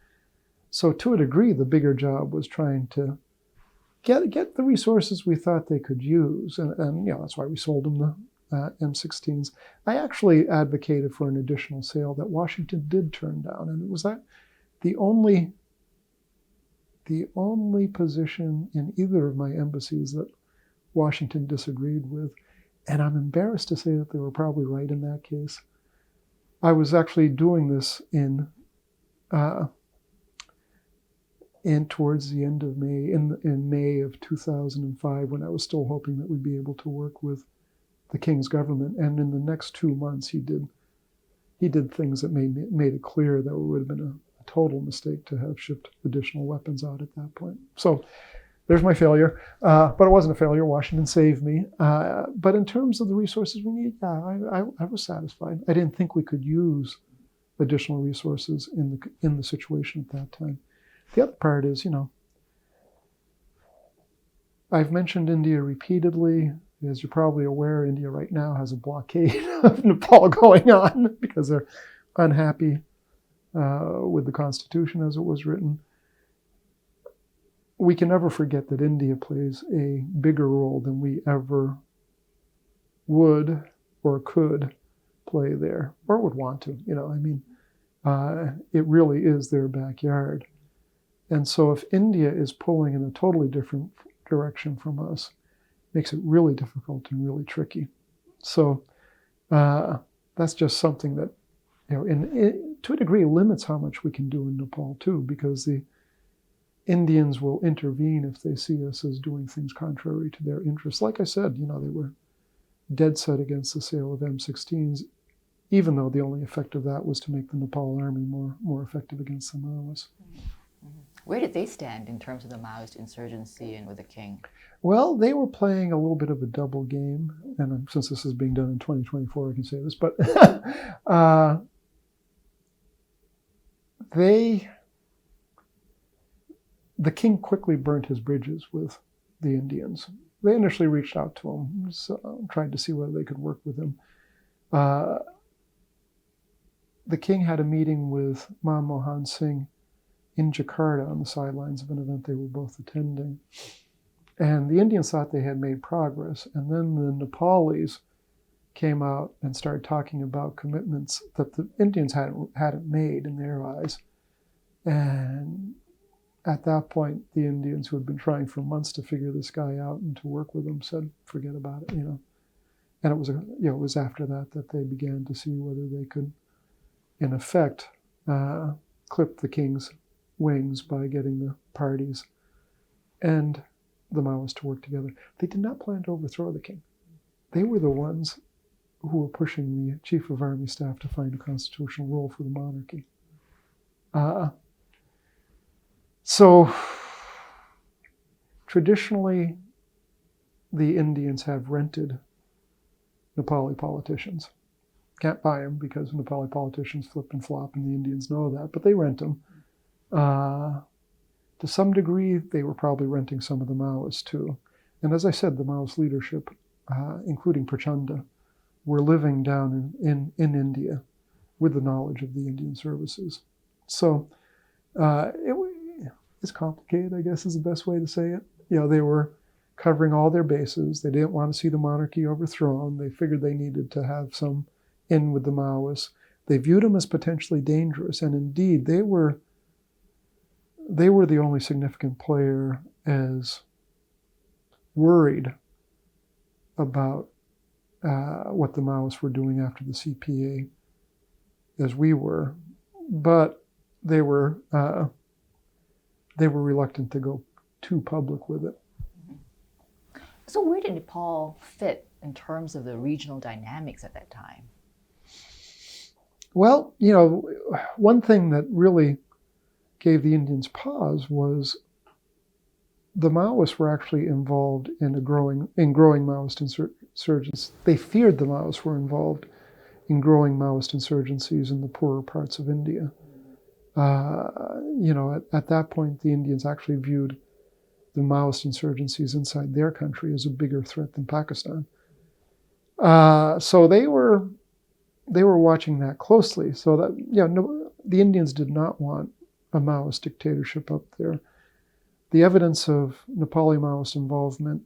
So to a degree, the bigger job was trying to get the resources we thought they could use. And that's why we sold them the M16s. I actually advocated for an additional sale that Washington did turn down. And it was the only position in either of my embassies that Washington disagreed with. And I'm embarrassed to say that they were probably right in that case. I was actually doing this in towards the end of May, in May of 2005, when I was still hoping that we'd be able to work with the King's government. And in the next 2 months, he did things that made it clear that it would have been a total mistake to have shipped additional weapons out at that point. So there's my failure. But it wasn't a failure. Washington saved me. But in terms of the resources we need, I was satisfied. I didn't think we could use additional resources in the situation at that time. The other part is, I've mentioned India repeatedly. As you're probably aware, India right now has a blockade of Nepal going on because they're unhappy with the Constitution as it was written. We can never forget that India plays a bigger role than we ever would or could play there, or would want to. It really is their backyard. And so if India is pulling in a totally different direction from us, it makes it really difficult and really tricky. So that's just something that, to a degree, limits how much we can do in Nepal too, because the Indians will intervene if they see us as doing things contrary to their interests. Like I said, they were dead set against the sale of M16s, even though the only effect of that was to make the Nepal army more effective against the Maoists. Where did they stand in terms of the Maoist insurgency and with the king? Well, they were playing a little bit of a double game, and since this is being done in 2024, I can say this, but the king quickly burnt his bridges with the Indians. They initially reached out to him, tried to see whether they could work with him. The king had a meeting with Manmohan Singh in Jakarta on the sidelines of an event they were both attending. And the Indians thought they had made progress. And then the Nepalis came out and started talking about commitments that the Indians hadn't made in their eyes. And at that point, the Indians, who had been trying for months to figure this guy out and to work with him, said, forget about it, And it was after that they began to see whether they could, in effect, clip the king's wings by getting the parties and the Maoists to work together. They did not plan to overthrow the king. They were the ones who were pushing the chief of army staff to find a constitutional role for the monarchy. So traditionally, the Indians have rented Nepali politicians. Can't buy them because Nepali politicians flip and flop, and the Indians know that, but they rent them. To some degree, they were probably renting some of the Maoists too. And as I said, the Maoist leadership, including Prachanda, were living down in India with the knowledge of the Indian services. So it's complicated, I guess is the best way to say it. They were covering all their bases. They didn't want to see the monarchy overthrown. They figured they needed to have some in with the Maoists. They viewed them as potentially dangerous, and indeed, they were the only significant player as worried about what the Maoists were doing after the CPA as we were, but they were reluctant to go too public with it. So where did Nepal fit in terms of the regional dynamics at that time? Well, one thing that really gave the Indians pause was the Maoists were actually involved in growing Maoist insurgencies. They feared the Maoists were involved in growing Maoist insurgencies in the poorer parts of India. At that point, the Indians actually viewed the Maoist insurgencies inside their country as a bigger threat than Pakistan. So they were watching that closely. So that the Indians did not want a Maoist dictatorship up there. The evidence of Nepali Maoist involvement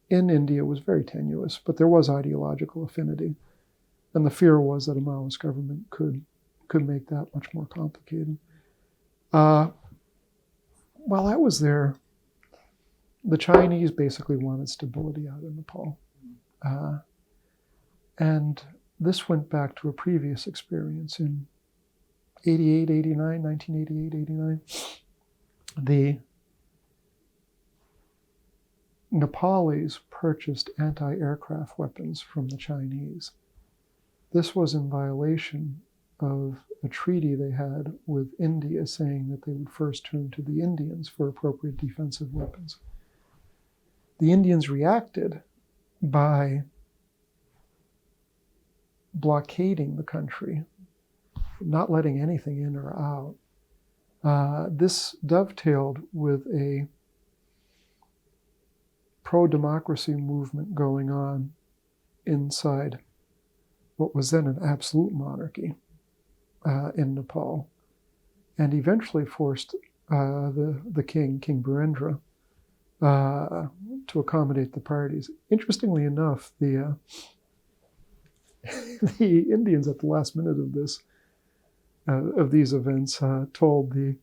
in India was very tenuous, but there was ideological affinity. And the fear was that a Maoist government could make that much more complicated. While I was there, the Chinese basically wanted stability out of Nepal. And this went back to a previous experience in 1988, 89. The Nepalis purchased anti-aircraft weapons from the Chinese. This was in violation of a treaty they had with India saying that they would first turn to the Indians for appropriate defensive weapons. The Indians reacted by blockading the country, not letting anything in or out. This dovetailed with a pro-democracy movement going on inside what was then an absolute monarchy in Nepal, and eventually forced the king, King Birendra, to accommodate the parties. Interestingly enough, the Indians at the last minute of these events told the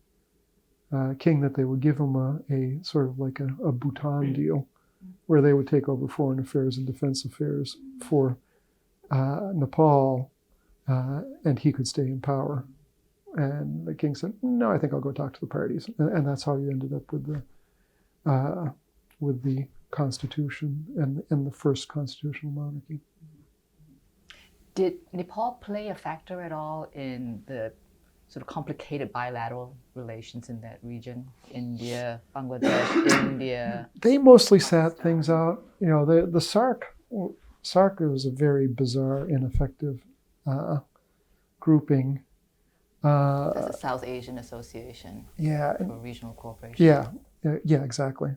king that they would give him a sort of like a Bhutan deal, where they would take over foreign affairs and defense affairs for Nepal, and he could stay in power. And the king said, "No, I think I'll go talk to the parties," and that's how you ended up with the Constitution and the first constitutional monarchy. Did Nepal play a factor at all in the sort of complicated bilateral relations in that region? India, Bangladesh, India. They mostly sat things out. You know, the SARC was a very bizarre, ineffective grouping. That's the South Asian Association for Regional Cooperation. Yeah, exactly.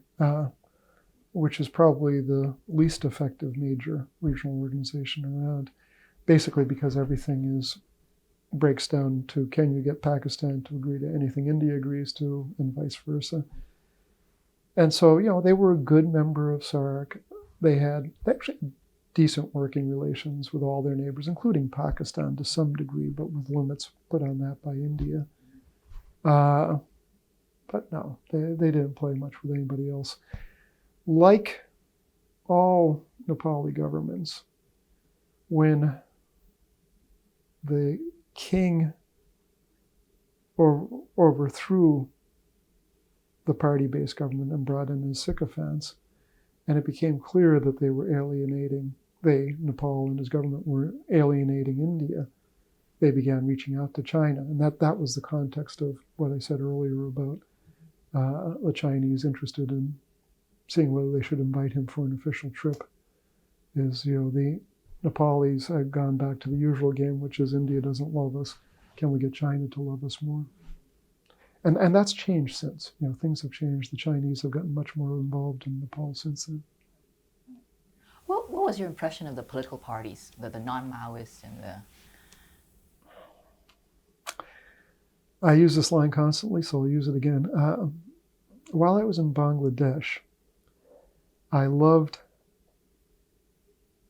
Which is probably the least effective major regional organization around, basically because everything breaks down to, can you get Pakistan to agree to anything India agrees to, and vice versa. And so, you know, they were a good member of SARC. They had actually decent working relations with all their neighbors, including Pakistan to some degree, but with limits put on that by India. But no, they didn't play much with anybody else. Like all Nepali governments, when the king overthrew the party-based government and brought in his sycophants, and it became clear that they were Nepal and his government were alienating India, they began reaching out to China. And that was the context of what I said earlier about the Chinese interested in seeing whether they should invite him for an official trip. Is, you know, the Nepalis had gone back to the usual game, which is India doesn't love us. Can we get China to love us more? And that's changed since. You know, things have changed. The Chinese have gotten much more involved in Nepal since then. What was your impression of the political parties, the non-Maoists and the... I use this line constantly, so I'll use it again. While I was in Bangladesh, I loved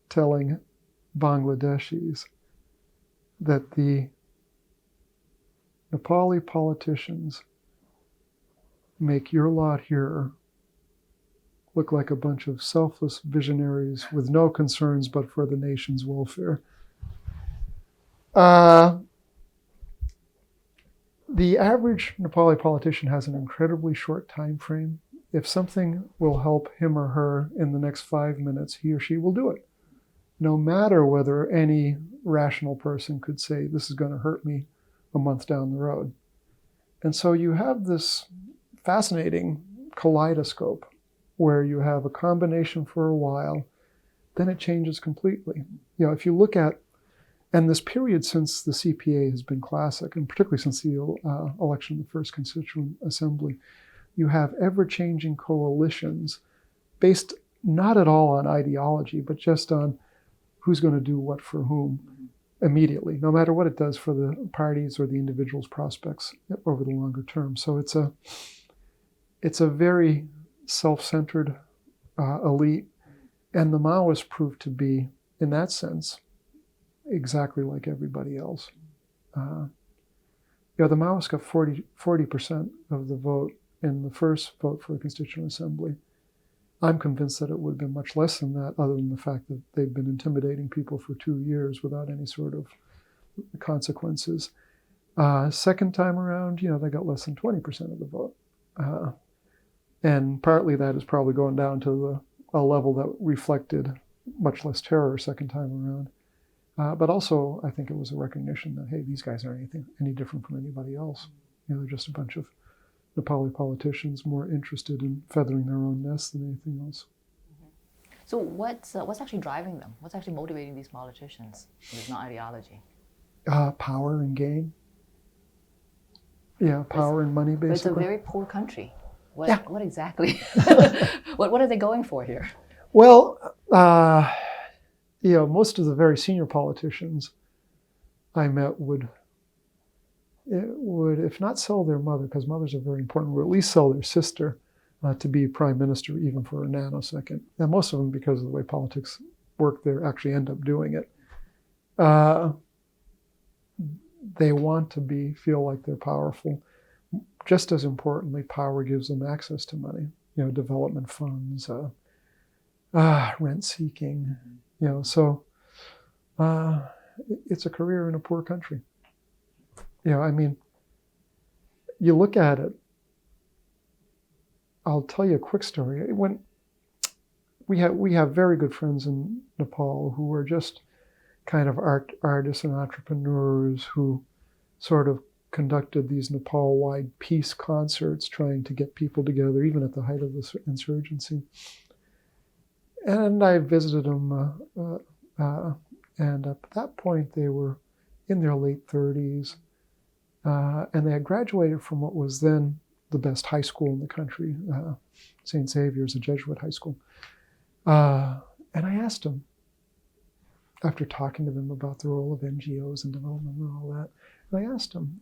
telling Bangladeshis that the Nepali politicians make your lot here look like a bunch of selfless visionaries with no concerns but for the nation's welfare. The average Nepali politician has an incredibly short time frame. If something will help him or her in the next 5 minutes, he or she will do it, no matter whether any rational person could say, this is going to hurt me a month down the road. And so you have this fascinating kaleidoscope where you have a combination for a while, then it changes completely. You know, if you look at, and this period since the CPA has been classic, and particularly since the election of the First Constituent Assembly, you have ever-changing coalitions based not at all on ideology, but just on who's going to do what for whom immediately, no matter what it does for the parties or the individual's prospects over the longer term. So it's a very self-centered elite, and the Maoists proved to be, in that sense, exactly like everybody else. The Maoists got 40% of the vote in the first vote for the Constituent Assembly. I'm convinced that it would have been much less than that, other than the fact that they've been intimidating people for 2 years without any sort of consequences. Second time around, you know, they got less than 20% of the vote. And partly that is probably going down to a level that reflected much less terror second time around. But also, I think it was a recognition that, hey, these guys aren't any different from anybody else. You know, they're just a bunch of Nepali politicians more interested in feathering their own nests than anything else. So what's actually driving them? What's actually motivating these politicians? There's no ideology. Power and gain. Yeah, power and money, basically. But it's a very poor country. What exactly? What are they going for here? Well, you know, most of the very senior politicians I met would, if not sell their mother, because mothers are very important, would at least sell their sister to be prime minister even for a nanosecond. And most of them, because of the way politics work, they actually end up doing it. They want to feel like they're powerful. Just as importantly, power gives them access to money, you know, development funds, rent seeking, you know, so it's a career in a poor country. You know, I mean, you look at it, I'll tell you a quick story. When we have very good friends in Nepal who are just kind of artists and entrepreneurs who sort of conducted these Nepal-wide peace concerts trying to get people together, even at the height of the insurgency. And I visited them, and at that point they were in their late 30s, and they had graduated from what was then the best high school in the country, St. Xavier's, a Jesuit high school. And I asked them, after talking to them about the role of NGOs and development and all that, and I asked them,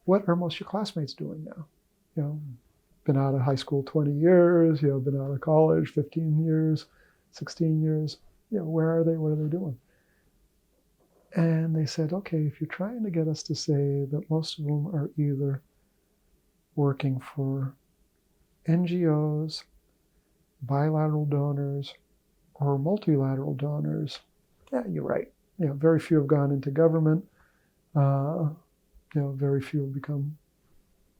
what are most of your classmates doing now? You know, been out of high school 20 years, you know, been out of college 15 years, 16 years, you know, where are they, what are they doing? And they said, okay, if you're trying to get us to say that most of them are either working for NGOs, bilateral donors, or multilateral donors, yeah, you're right. You know, very few have gone into government. You know, very few have become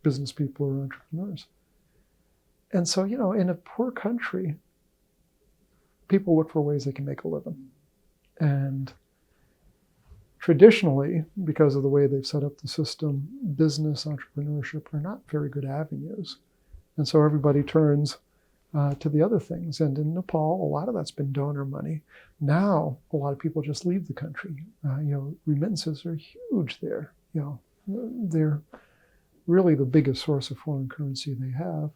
business people or entrepreneurs. And so, you know, in a poor country, people look for ways they can make a living. And traditionally, because of the way they've set up the system, business, entrepreneurship are not very good avenues. And so everybody turns to the other things. And in Nepal, a lot of that's been donor money. Now, a lot of people just leave the country. You know, remittances are huge there. You know, they're really the biggest source of foreign currency they have.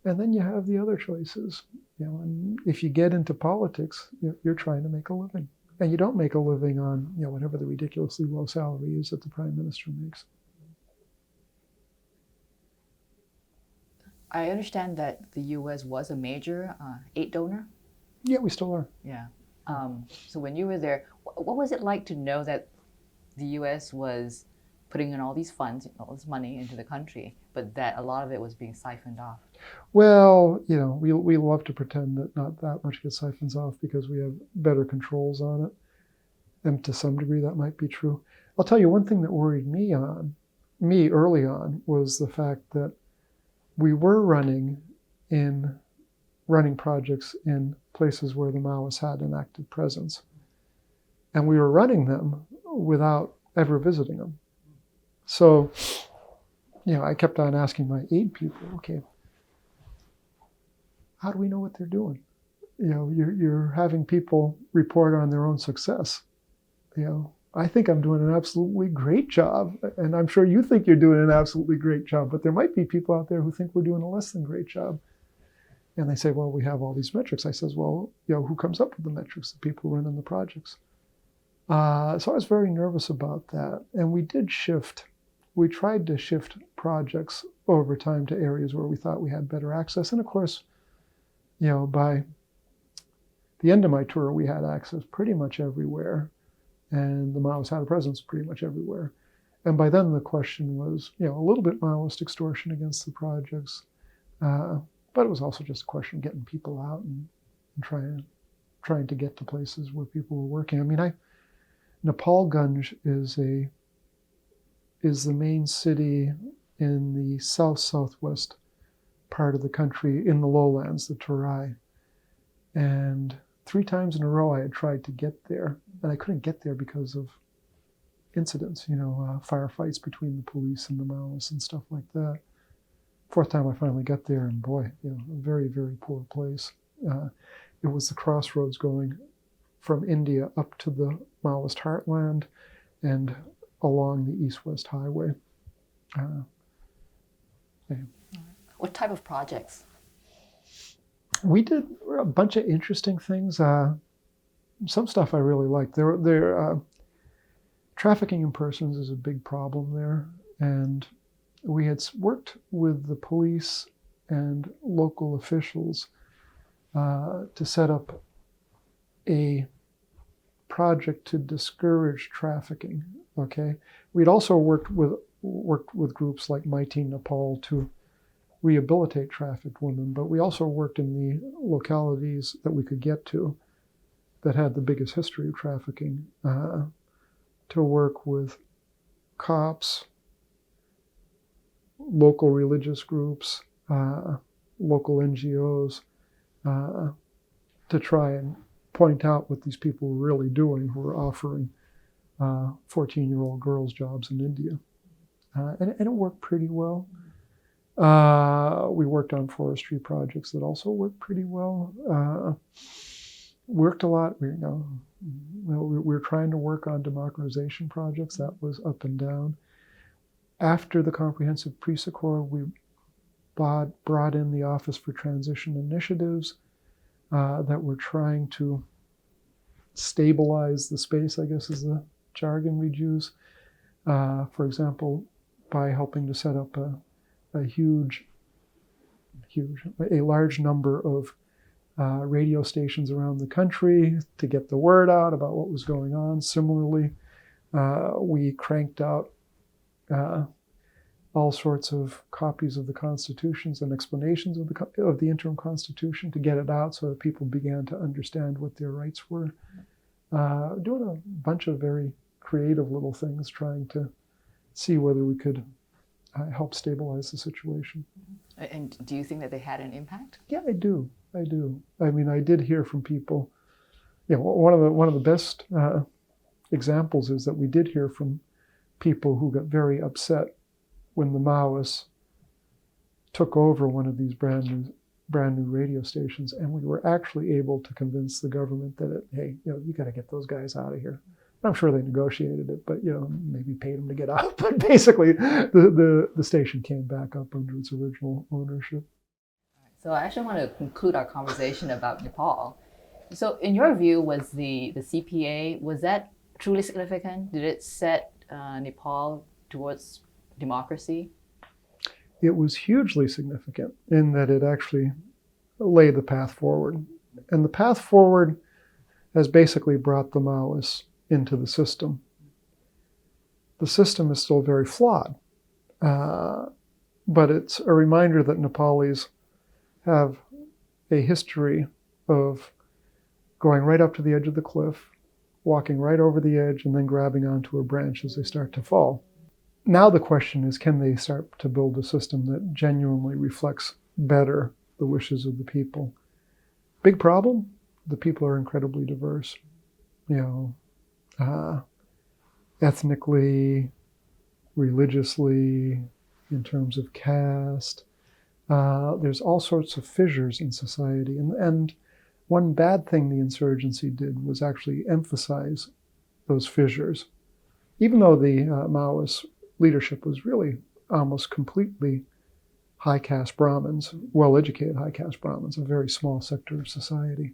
And then you have the other choices. You know, and if you get into politics, you're trying to make a living. And you don't make a living on, you know, whatever the ridiculously low salary is that the prime minister makes. I understand that the U.S. was a major aid donor. Yeah, we still are. Yeah. So when you were there, what was it like to know that the U.S. was putting in all these funds, all this money into the country, but that a lot of it was being siphoned off? Well, you know, we love to pretend that not that much gets siphoned off because we have better controls on it. And to some degree that might be true. I'll tell you one thing that worried me early on, was the fact that we were running projects in places where the Maoists had an active presence. And we were running them without ever visiting them. So, you know, I kept on asking my aid people, okay, how do we know what they're doing? You know, you're having people report on their own success. You know, I think I'm doing an absolutely great job, and I'm sure you think you're doing an absolutely great job, but there might be people out there who think we're doing a less than great job. And they say, well, we have all these metrics. I says, well, you know, who comes up with the metrics? The people running the projects. So I was very nervous about that. And we tried to shift projects over time to areas where we thought we had better access. And of course, you know, by the end of my tour, we had access pretty much everywhere. And the Maoists had a presence pretty much everywhere. And by then the question was, you know, a little bit Maoist extortion against the projects, but it was also just a question of getting people out and trying to get to places where people were working. I mean, Nepalganj is the main city in the southwest part of the country, in the lowlands, the Terai. And 3 times in a row I had tried to get there, and I couldn't get there because of incidents, you know, firefights between the police and the Maoists and stuff like that. 4th time I finally got there, and boy, you know, a very, very poor place. It was the crossroads going from India up to the Maoist heartland and along the East-West Highway. Yeah. What type of projects? We did a bunch of interesting things. Some stuff I really liked. Trafficking in persons is a big problem there. And we had worked with the police and local officials to set up a project to discourage trafficking. Okay, we'd also worked with groups like Mighty Nepal to rehabilitate trafficked women, but we also worked in the localities that we could get to that had the biggest history of trafficking, to work with cops, local religious groups, local NGOs, to try and point out what these people were really doing, who were offering 14-year-old girls' jobs in India. And it worked pretty well. We worked on forestry projects that also worked pretty well. Worked a lot. We were trying to work on democratization projects. That was up and down. After the Comprehensive Peace Accord, we brought in the Office for Transition Initiatives that were trying to stabilize the space, I guess is the jargon we'd use. For example, by helping to set up a large number of radio stations around the country to get the word out about what was going on. Similarly, we cranked out all sorts of copies of the constitutions and explanations of the interim constitution to get it out so that people began to understand what their rights were. Doing a bunch of very creative little things, trying to see whether we could help stabilize the situation. And do you think that they had an impact? Yeah, I do. I mean, I did hear from people. One of the best examples is that we did hear from people who got very upset when the Maoists took over one of these brand new radio stations, and we were actually able to convince the government that, hey, you got to get those guys out of here. I'm sure they negotiated it, but maybe paid them to get out. But basically, the station came back up under its original ownership. So I actually want to conclude our conversation about Nepal. So in your view, was the CPA, was that truly significant? Did it set Nepal towards democracy? It was hugely significant in that it actually laid the path forward. And the path forward has basically brought the Maoists into the system. The system is still very flawed, but it's a reminder that Nepalis have a history of going right up to the edge of the cliff, walking right over the edge, and then grabbing onto a branch as they start to fall. Now the question is, can they start to build a system that genuinely reflects better the wishes of the people? Big problem, the people are incredibly diverse. Ethnically, religiously, in terms of caste. There's all sorts of fissures in society. And one bad thing the insurgency did was actually emphasize those fissures. Even though the Maoist leadership was really almost completely high caste Brahmins, well-educated high caste Brahmins, a very small sector of society.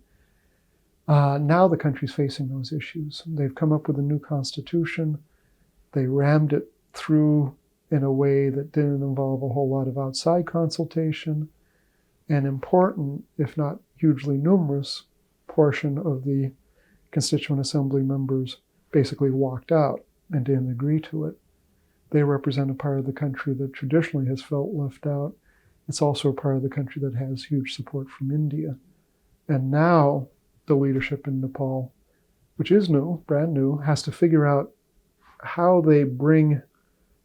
Now the country's facing those issues. They've come up with a new constitution. They rammed it through in a way that didn't involve a whole lot of outside consultation. An important, if not hugely numerous, portion of the Constituent Assembly members basically walked out and didn't agree to it. They represent a part of the country that traditionally has felt left out. It's also a part of the country that has huge support from India. And now the leadership in Nepal, which is new, brand new, has to figure out how they bring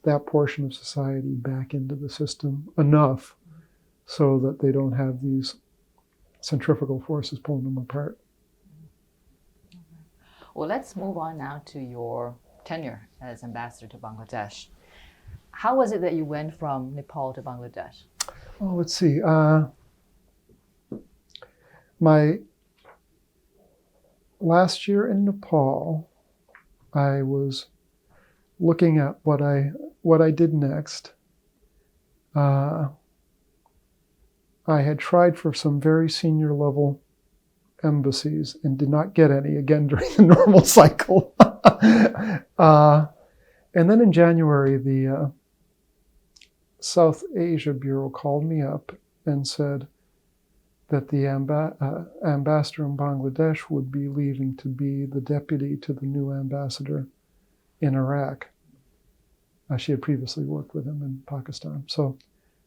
that portion of society back into the system enough so that they don't have these centrifugal forces pulling them apart. Well, let's move on now to your tenure as ambassador to Bangladesh. How was it that you went from Nepal to Bangladesh? Oh, let's see. My last year in Nepal, I was looking at what I did next. I had tried for some very senior level embassies and did not get any again during the normal cycle. And then in January, the South Asia Bureau called me up and said that the ambassador in Bangladesh would be leaving to be the deputy to the new ambassador in Iraq. She had previously worked with him in Pakistan. So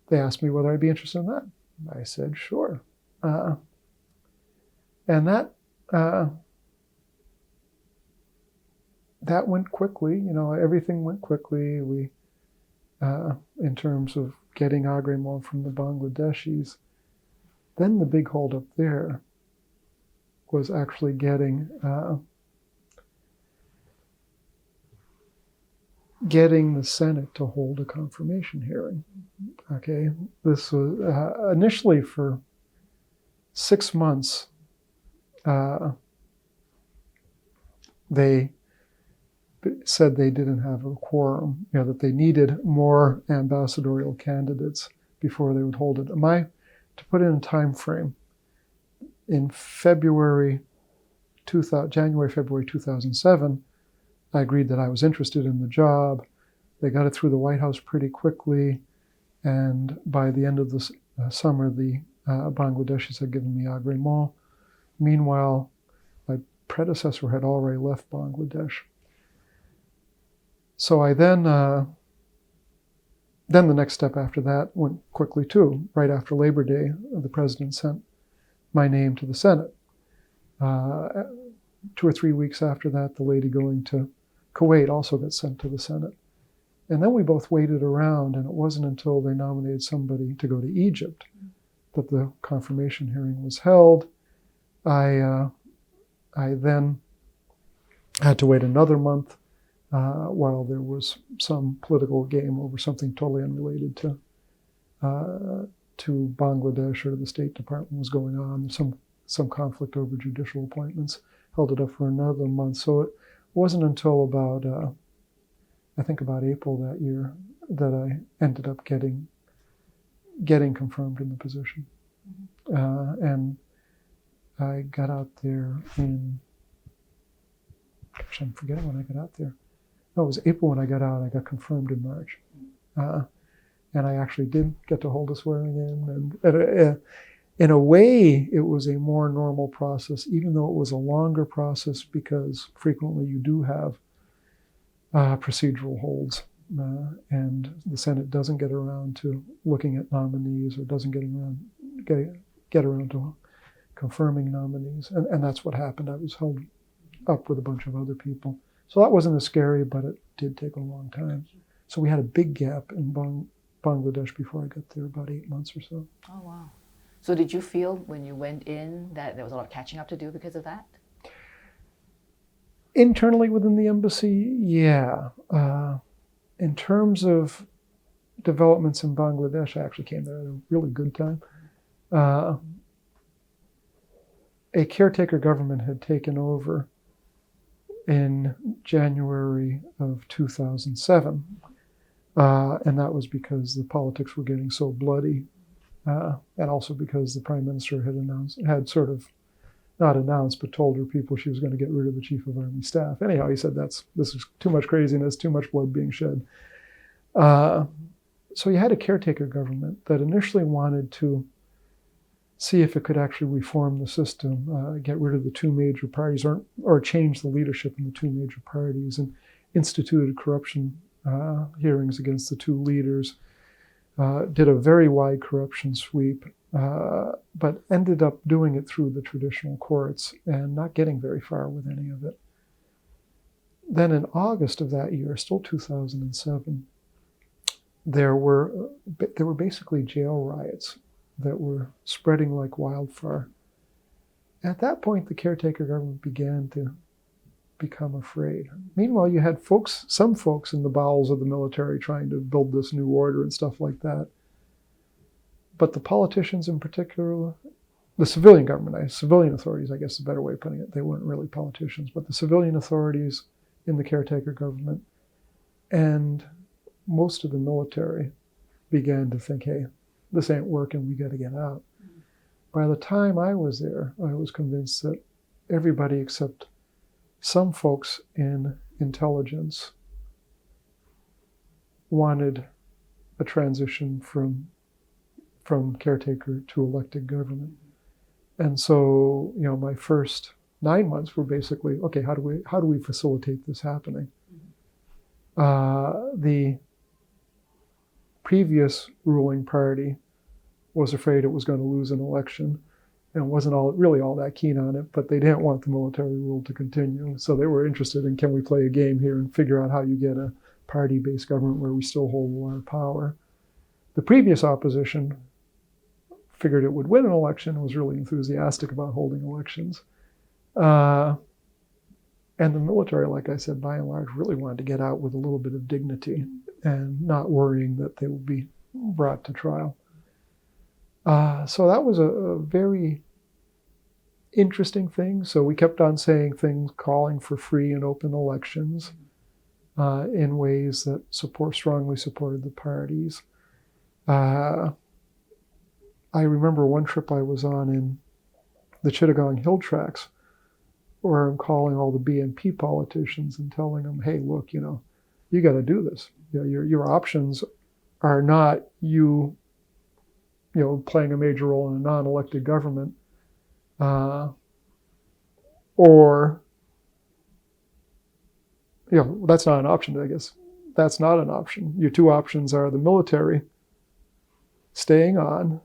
they asked me whether I'd be interested in that. I said, sure. And that went quickly. Everything went quickly. We, in terms of getting agrément from the Bangladeshis. Then the big holdup there was actually getting getting the Senate to hold a confirmation hearing. Okay, this was initially for 6 months. They said they didn't have a quorum, that they needed more ambassadorial candidates before they would hold it. To put in a time frame, in January, February 2007, I agreed that I was interested in the job. They got it through the White House pretty quickly, and by the end of the summer, the Bangladeshis had given me agrément. Meanwhile, my predecessor had already left Bangladesh. So I then the next step after that went quickly too. Right after Labor Day, the president sent my name to the Senate. 2 or 3 weeks after that, the lady going to Kuwait also got sent to the Senate. And then we both waited around, and it wasn't until they nominated somebody to go to Egypt that the confirmation hearing was held. I then had to wait another month while there was some political game over something totally unrelated to Bangladesh or the State Department was going on. Some conflict over judicial appointments held it up for another month. So it wasn't until about April that year that I ended up getting confirmed in the position. And I got out there I'm forgetting when I got out there. No, it was April when I got out. I got confirmed in March. And I actually did get to hold a swearing in. And in a way, it was a more normal process, even though it was a longer process, because frequently you do have procedural holds. And the Senate doesn't get around to looking at nominees, or doesn't get around to confirming nominees. And that's what happened. I was held up with a bunch of other people. So that wasn't as scary, but it did take a long time. So we had a big gap in Bangladesh before I got there, about 8 months or so. Oh, wow. So did you feel when you went in that there was a lot of catching up to do because of that? Internally within the embassy, yeah. In terms of developments in Bangladesh, I actually came there at a really good time. A caretaker government had taken over in January of 2007. And that was because the politics were getting so bloody. And also because the prime minister had sort of not announced, but told her people she was going to get rid of the chief of army staff. Anyhow, he said this is too much craziness, too much blood being shed. So you had a caretaker government that initially wanted to see if it could actually reform the system, get rid of the two major parties, or change the leadership in the two major parties, and instituted corruption hearings against the two leaders, did a very wide corruption sweep, but ended up doing it through the traditional courts and not getting very far with any of it. Then in August of that year, still 2007, there were basically jail riots that were spreading like wildfire. At that point, the caretaker government began to become afraid. Meanwhile, you had some folks in the bowels of the military trying to build this new order and stuff like that. But the politicians in particular, the civilian government, civilian authorities, I guess is a better way of putting it, they weren't really politicians, but the civilian authorities in the caretaker government and most of the military began to think, hey, this ain't working, we got to get out. By the time I was there, I was convinced that everybody except some folks in intelligence wanted a transition from caretaker to elected government. And so, my first 9 months were basically, okay, how do we facilitate this happening? The previous ruling party was afraid it was going to lose an election and wasn't really all that keen on it, but they didn't want the military rule to continue. So they were interested in, can we play a game here and figure out how you get a party-based government where we still hold a lot of power? The previous opposition figured it would win an election, was really enthusiastic about holding elections. And the military, like I said, by and large, really wanted to get out with a little bit of dignity and not worrying that they would be brought to trial. So that was a very interesting thing. So we kept on saying things, calling for free and open elections in ways that strongly supported the parties. I remember one trip I was on in the Chittagong Hill Tracts, where I'm calling all the BNP politicians and telling them, hey, look, you got to do this. Your options are not you playing a major role in a non-elected government, or that's not an option, I guess. That's not an option. Your two options are the military staying on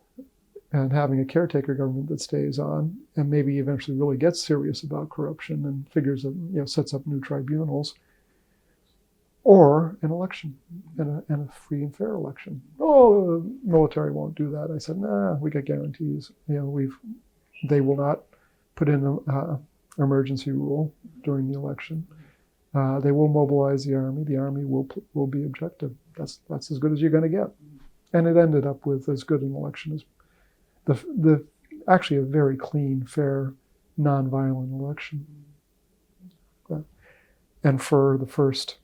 and having a caretaker government that stays on and maybe eventually really gets serious about corruption and figures that, sets up new tribunals, or an election and a free and fair election. Oh, the military won't do that. I said, nah, we got guarantees. They will not put in an emergency rule during the election. They will mobilize the army. The army will be objective. That's as good as you're going to get. And it ended up with as good an election as actually a very clean, fair, non-violent election. And for the first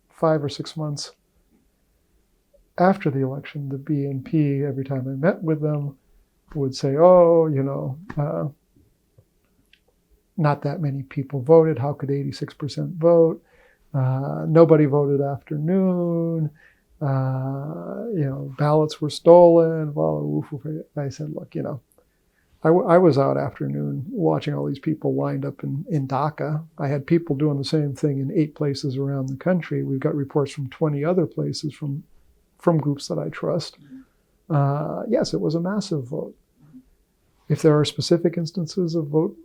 5 or 6 months after the election, the BNP, every time I met with them, would say, not that many people voted. How could 86% vote? Nobody voted after noon. Ballots were stolen. Well, I said, look, I was out afternoon watching all these people lined up in Dhaka. I had people doing the same thing in 8 places around the country. We've got reports from 20 other places from groups that I trust. Yes, it was a massive vote. If there are specific instances of vote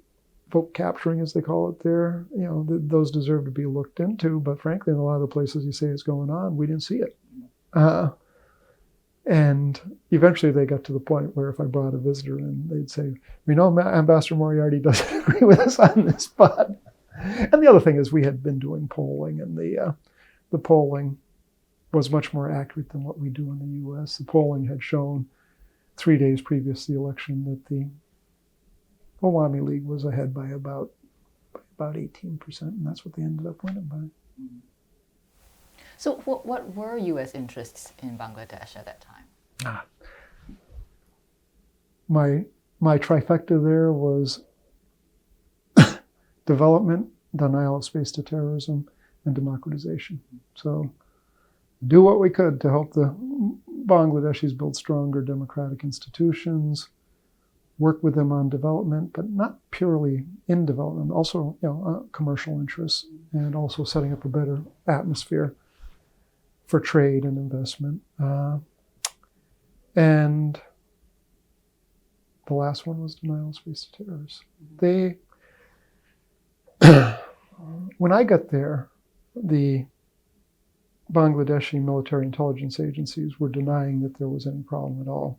capturing, as they call it there, those deserve to be looked into. But frankly, in a lot of the places you say it's going on, we didn't see it. And eventually they got to the point where if I brought a visitor in, they'd say, Ambassador Moriarty doesn't agree with us on this, but. And the other thing is we had been doing polling, and the polling was much more accurate than what we do in the U.S. The polling had shown 3 days previous to the election that the Awami League was ahead by about 18%, and that's what they ended up winning by. So what were U.S. interests in Bangladesh at that time? My trifecta there was development, denial of space to terrorism, and democratization. So do what we could to help the Bangladeshis build stronger democratic institutions, work with them on development, but not purely in development, also commercial interests, and also setting up a better atmosphere for trade and investment. And the last one was denial of space to terrorists. When I got there, the Bangladeshi military intelligence agencies were denying that there was any problem at all.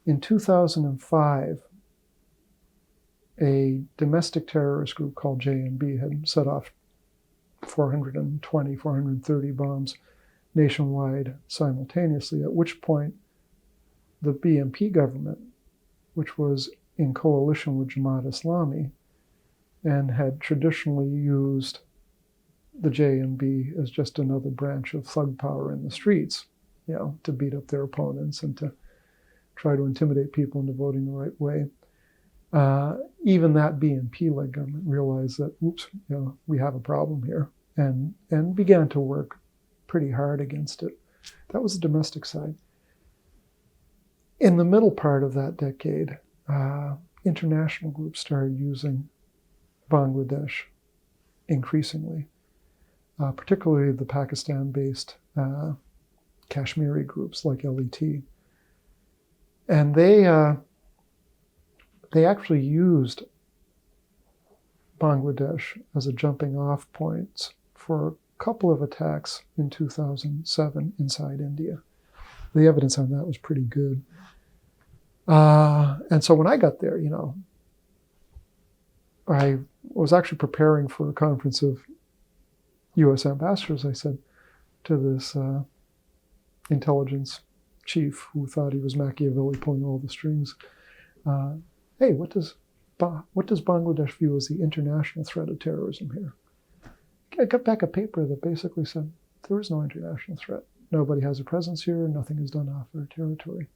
In 2005, a domestic terrorist group called JMB had set off 430 bombs nationwide simultaneously, at which point the BNP government, which was in coalition with Jamaat Islami and had traditionally used the JMB as just another branch of thug power in the streets, to beat up their opponents and to try to intimidate people into voting the right way. Even that BNP-led government realized that, we have a problem here, and began to work pretty hard against it. That was the domestic side. In the middle part of that decade, international groups started using Bangladesh increasingly, particularly the Pakistan-based Kashmiri groups like LET. And they actually used Bangladesh as a jumping off point for a couple of attacks in 2007 inside India. The evidence on that was pretty good. And so when I got there, I was actually preparing for a conference of U.S. ambassadors, I said to this intelligence chief who thought he was Machiavelli pulling all the strings, hey, what does Bangladesh view as the international threat of terrorism here? I got back a paper that basically said there is no international threat. Nobody has a presence here. Nothing is done off their territory.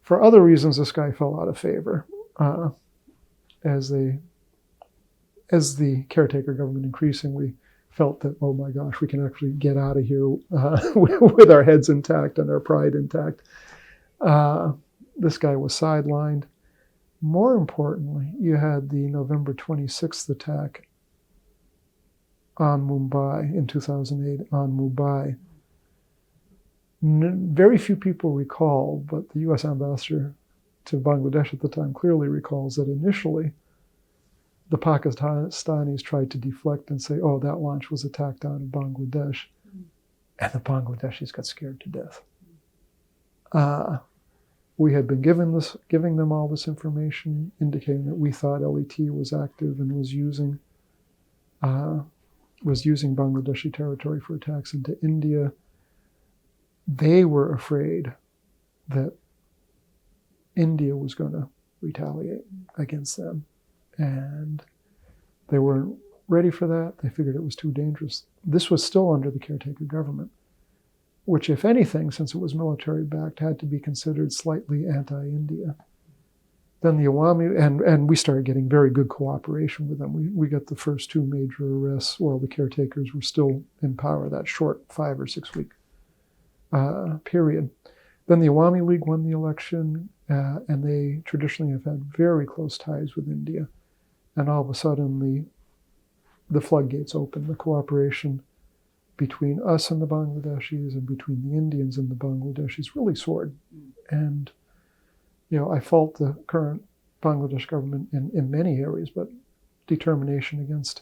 For other reasons, this guy fell out of favor as the caretaker government increasingly felt that, oh my gosh, we can actually get out of here with our heads intact and our pride intact. This guy was sidelined. More importantly, you had the November 26th attack on Mumbai in 2008, on Mumbai. Very few people recall, but the U.S. ambassador to Bangladesh at the time clearly recalls that initially the Pakistanis tried to deflect and say, oh, that launch was attacked out of Bangladesh. And the Bangladeshis got scared to death. We had been giving them all this information, indicating that we thought LET was active and was using Bangladeshi territory for attacks into India. They were afraid that India was going to retaliate against them. And they weren't ready for that. They figured it was too dangerous. This was still under the caretaker government, which, if anything, since it was military-backed, had to be considered slightly anti-India. Then the Awami, and we started getting very good cooperation with them. We got the first 2 major arrests while the caretakers were still in power, that short 5 or 6 week period. Then the Awami League won the election, and they traditionally have had very close ties with India. And all of a sudden, the floodgates opened. The cooperation between us and the Bangladeshis and between the Indians and the Bangladeshis really soared. And, I fault the current Bangladesh government in many areas, but determination against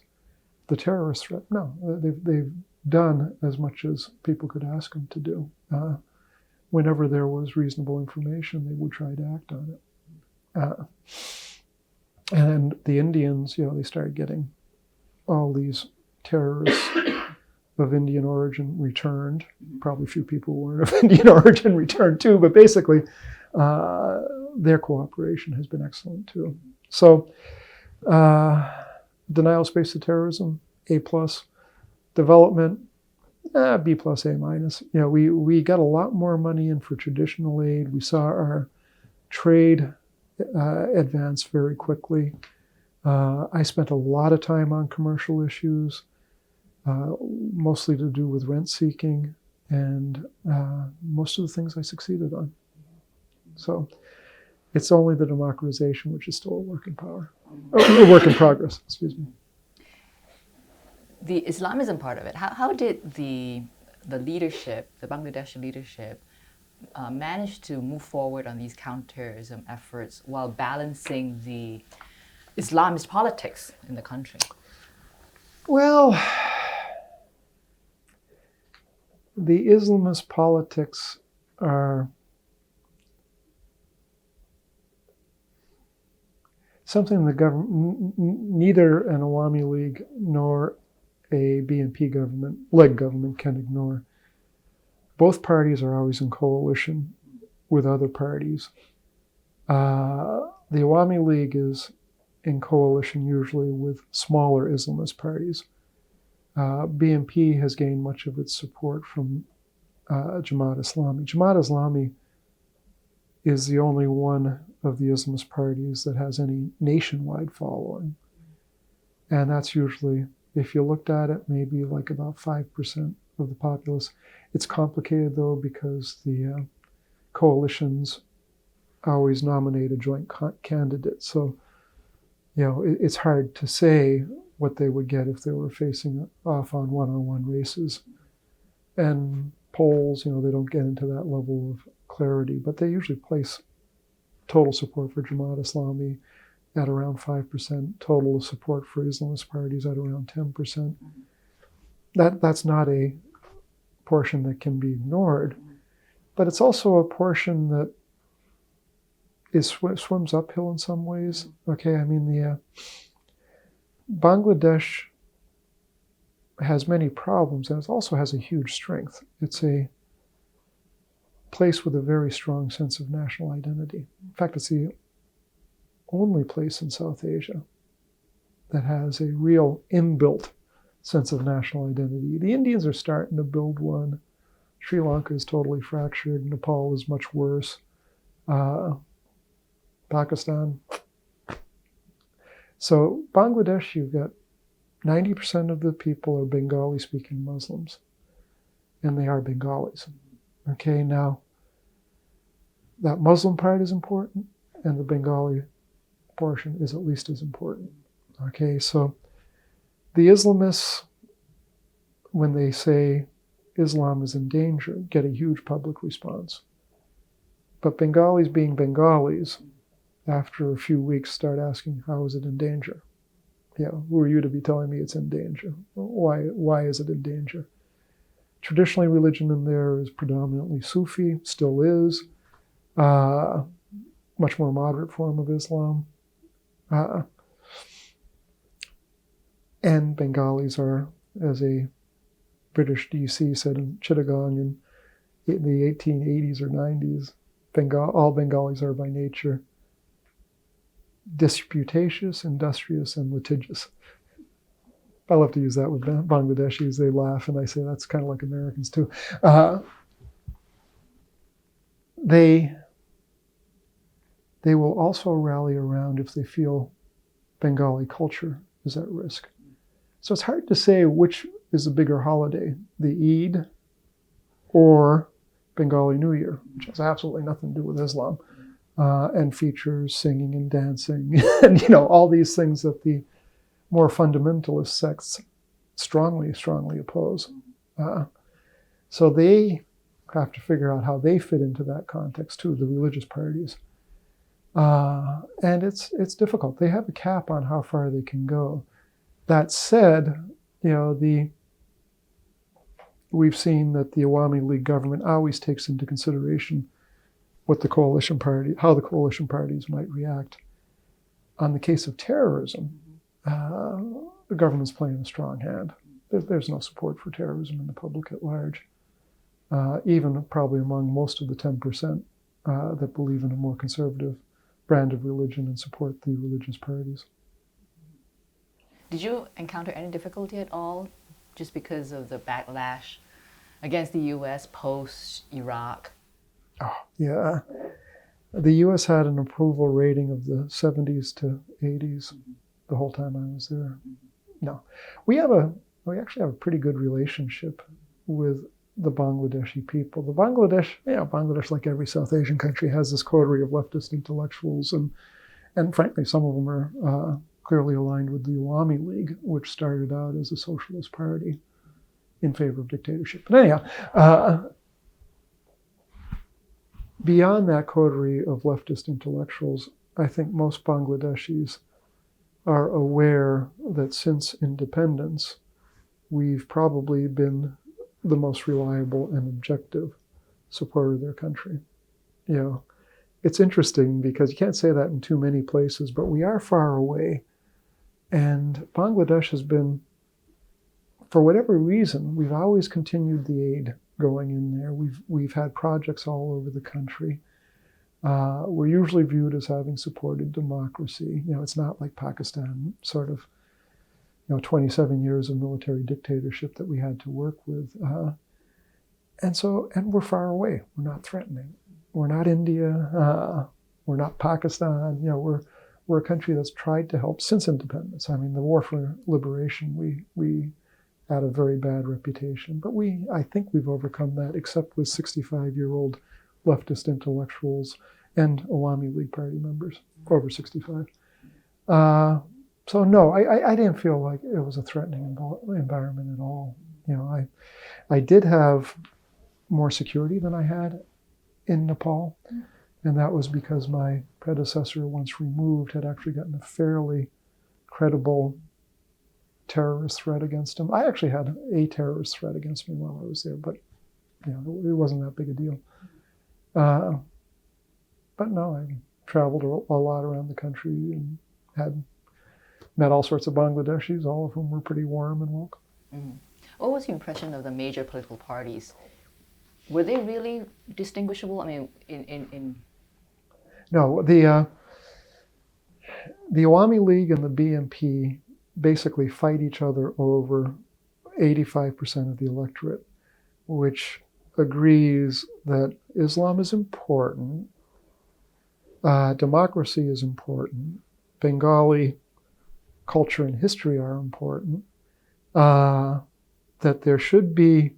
the terrorist threat, no. They've done as much as people could ask them to do. Whenever there was reasonable information, they would try to act on it. And the Indians, they started getting all these terrorists of Indian origin returned. Probably a few people weren't of Indian origin returned too, but basically their cooperation has been excellent too. So denial space of terrorism, A+. Development, B+, A-. We got a lot more money in for traditional aid. We saw our trade advance very quickly. I spent a lot of time on commercial issues, mostly to do with rent seeking, and most of the things I succeeded on. So it's only the democratization which is still a work in progress, excuse me. The Islamism part of it, how did the leadership, the Bangladeshi leadership, manage to move forward on these counterterrorism efforts while balancing the Islamist politics in the country? Well, the Islamist politics are something the government, neither an Awami League nor a BNP led government can ignore. Both parties are always in coalition with other parties. The Awami League is in coalition usually with smaller Islamist parties. BNP has gained much of its support from Jamaat Islami. Jamaat Islami is the only one of the Islamist parties that has any nationwide following. And that's usually, if you looked at it, maybe like about 5% of the populace. It's complicated though, because the coalitions always nominate a joint candidate. So, it's hard to say what they would get if they were facing off on one-on-one races. And polls, they don't get into that level of clarity, but they usually place total support for Jamaat Islami at around 5%, total support for Islamist parties at around 10%. That's not a portion that can be ignored, but it's also a portion that swims uphill in some ways. Okay, Bangladesh has many problems, and it also has a huge strength. It's a place with a very strong sense of national identity. In fact, it's the only place in South Asia that has a real inbuilt sense of national identity. The Indians are starting to build one. Sri Lanka is totally fractured. Nepal is much worse. Pakistan. So Bangladesh, you've got 90% of the people are Bengali-speaking Muslims, and they are Bengalis. Okay, now that Muslim part is important, and the Bengali portion is at least as important. Okay, so the Islamists, when they say Islam is in danger, get a huge public response. But Bengalis being Bengalis, after a few weeks start asking, how is it in danger? Yeah, who are you to be telling me it's in danger? Why is it in danger? Traditionally, religion in there is predominantly Sufi, still is. Much more moderate form of Islam. And Bengalis are, as a British DC said in Chittagong in the 1880s or 90s, all Bengalis are by nature disputatious, industrious, and litigious. I love to use that with Bangladeshis. They laugh, and I say that's kind of like Americans too. They will also rally around if they feel Bengali culture is at risk. So it's hard to say which is the bigger holiday, the Eid or Bengali New Year, which has absolutely nothing to do with Islam, and features singing and dancing, and all these things that the more fundamentalist sects strongly oppose. So they have to figure out how they fit into that context too, the religious parties. And it's difficult. They have a cap on how far they can go. That said, we've seen that the Awami League government always takes into consideration how the coalition parties might react. On the case of terrorism, the government's playing a strong hand. There's no support for terrorism in the public at large, even probably among most of the 10% that believe in a more conservative brand of religion and support the religious parties. Did you encounter any difficulty at all just because of the backlash against the U.S. post-Iraq? Oh, yeah. The U.S. had an approval rating of the 70s to 80s the whole time I was there. No. We actually have a pretty good relationship with the Bangladeshi people. The Bangladesh, like every South Asian country, has this coterie of leftist intellectuals, and frankly, some of them are clearly aligned with the Awami League, which started out as a socialist party in favor of dictatorship. But anyhow, beyond that coterie of leftist intellectuals, I think most Bangladeshis are aware that since independence, we've probably been the most reliable and objective supporter of their country. It's interesting because you can't say that in too many places, but we are far away. And Bangladesh has been, for whatever reason, we've always continued the aid going in there. We've had projects all over the country. We're usually viewed as having supported democracy. It's not like Pakistan, sort of, 27 years of military dictatorship that we had to work with. And we're far away. We're not threatening. We're not India. We're not Pakistan. We're a country that's tried to help since independence. I mean, the war for liberation, we had a very bad reputation, but I think we've overcome that, except with 65-year-old leftist intellectuals and Awami League party members over 65. So no, I didn't feel like it was a threatening environment at all. I did have more security than I had in Nepal, and that was because my predecessor, once removed, had actually gotten a fairly credible terrorist threat against him. I actually had a terrorist threat against me while I was there, but it wasn't that big a deal. But no, I traveled a lot around the country and had met all sorts of Bangladeshis, all of whom were pretty warm and welcome. Mm-hmm. What was your impression of the major political parties? Were they really distinguishable? I mean, in No, the Awami League and the BNP basically fight each other over 85% of the electorate, which agrees that Islam is important, democracy is important, Bengali culture and history are important, that there should be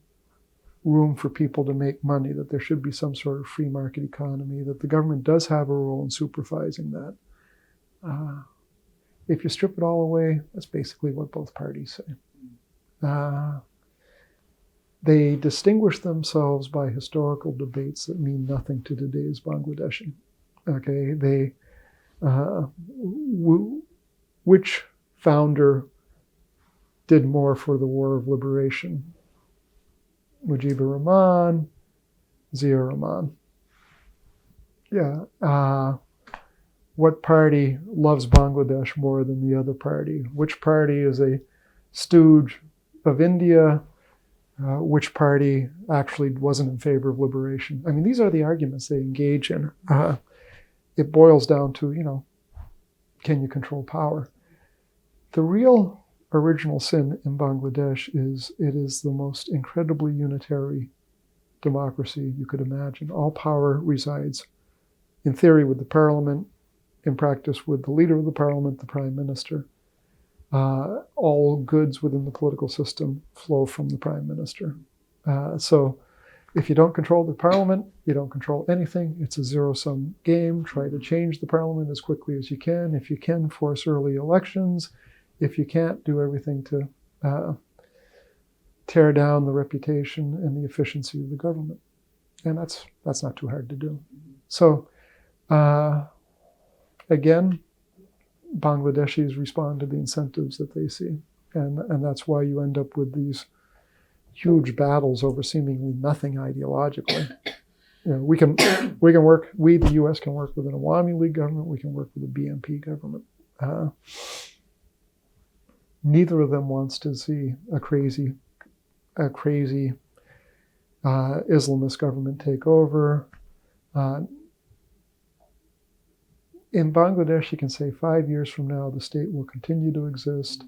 room for people to make money, that there should be some sort of free market economy, that the government does have a role in supervising that. If you strip it all away, that's basically what both parties say. They distinguish themselves by historical debates that mean nothing to today's Bangladeshi. Okay, they, which founder did more for the War of Liberation? Mujibur Rahman, Zia Rahman. Yeah. What party loves Bangladesh more than the other party? Which party is a stooge of India? Which party actually wasn't in favor of liberation? I mean, these are the arguments they engage in. It boils down to, can you control power? The real original sin in Bangladesh is it is the most incredibly unitary democracy you could imagine. All power resides, in theory, with the parliament, in practice with the leader of the parliament, the prime minister. All goods within the political system flow from the prime minister. So if you don't control the parliament, you don't control anything. It's a zero-sum game. Try to change the parliament as quickly as you can. If you can, force early elections. If you can't, do everything to tear down the reputation and the efficiency of the government. And that's not too hard to do. So again, Bangladeshis respond to the incentives that they see. And that's why you end up with these huge battles over seemingly nothing ideologically. We can work, the US can work with an Awami League government, we can work with a BNP government. Neither of them wants to see a crazy Islamist government take over. In Bangladesh, you can say 5 years from now, the state will continue to exist,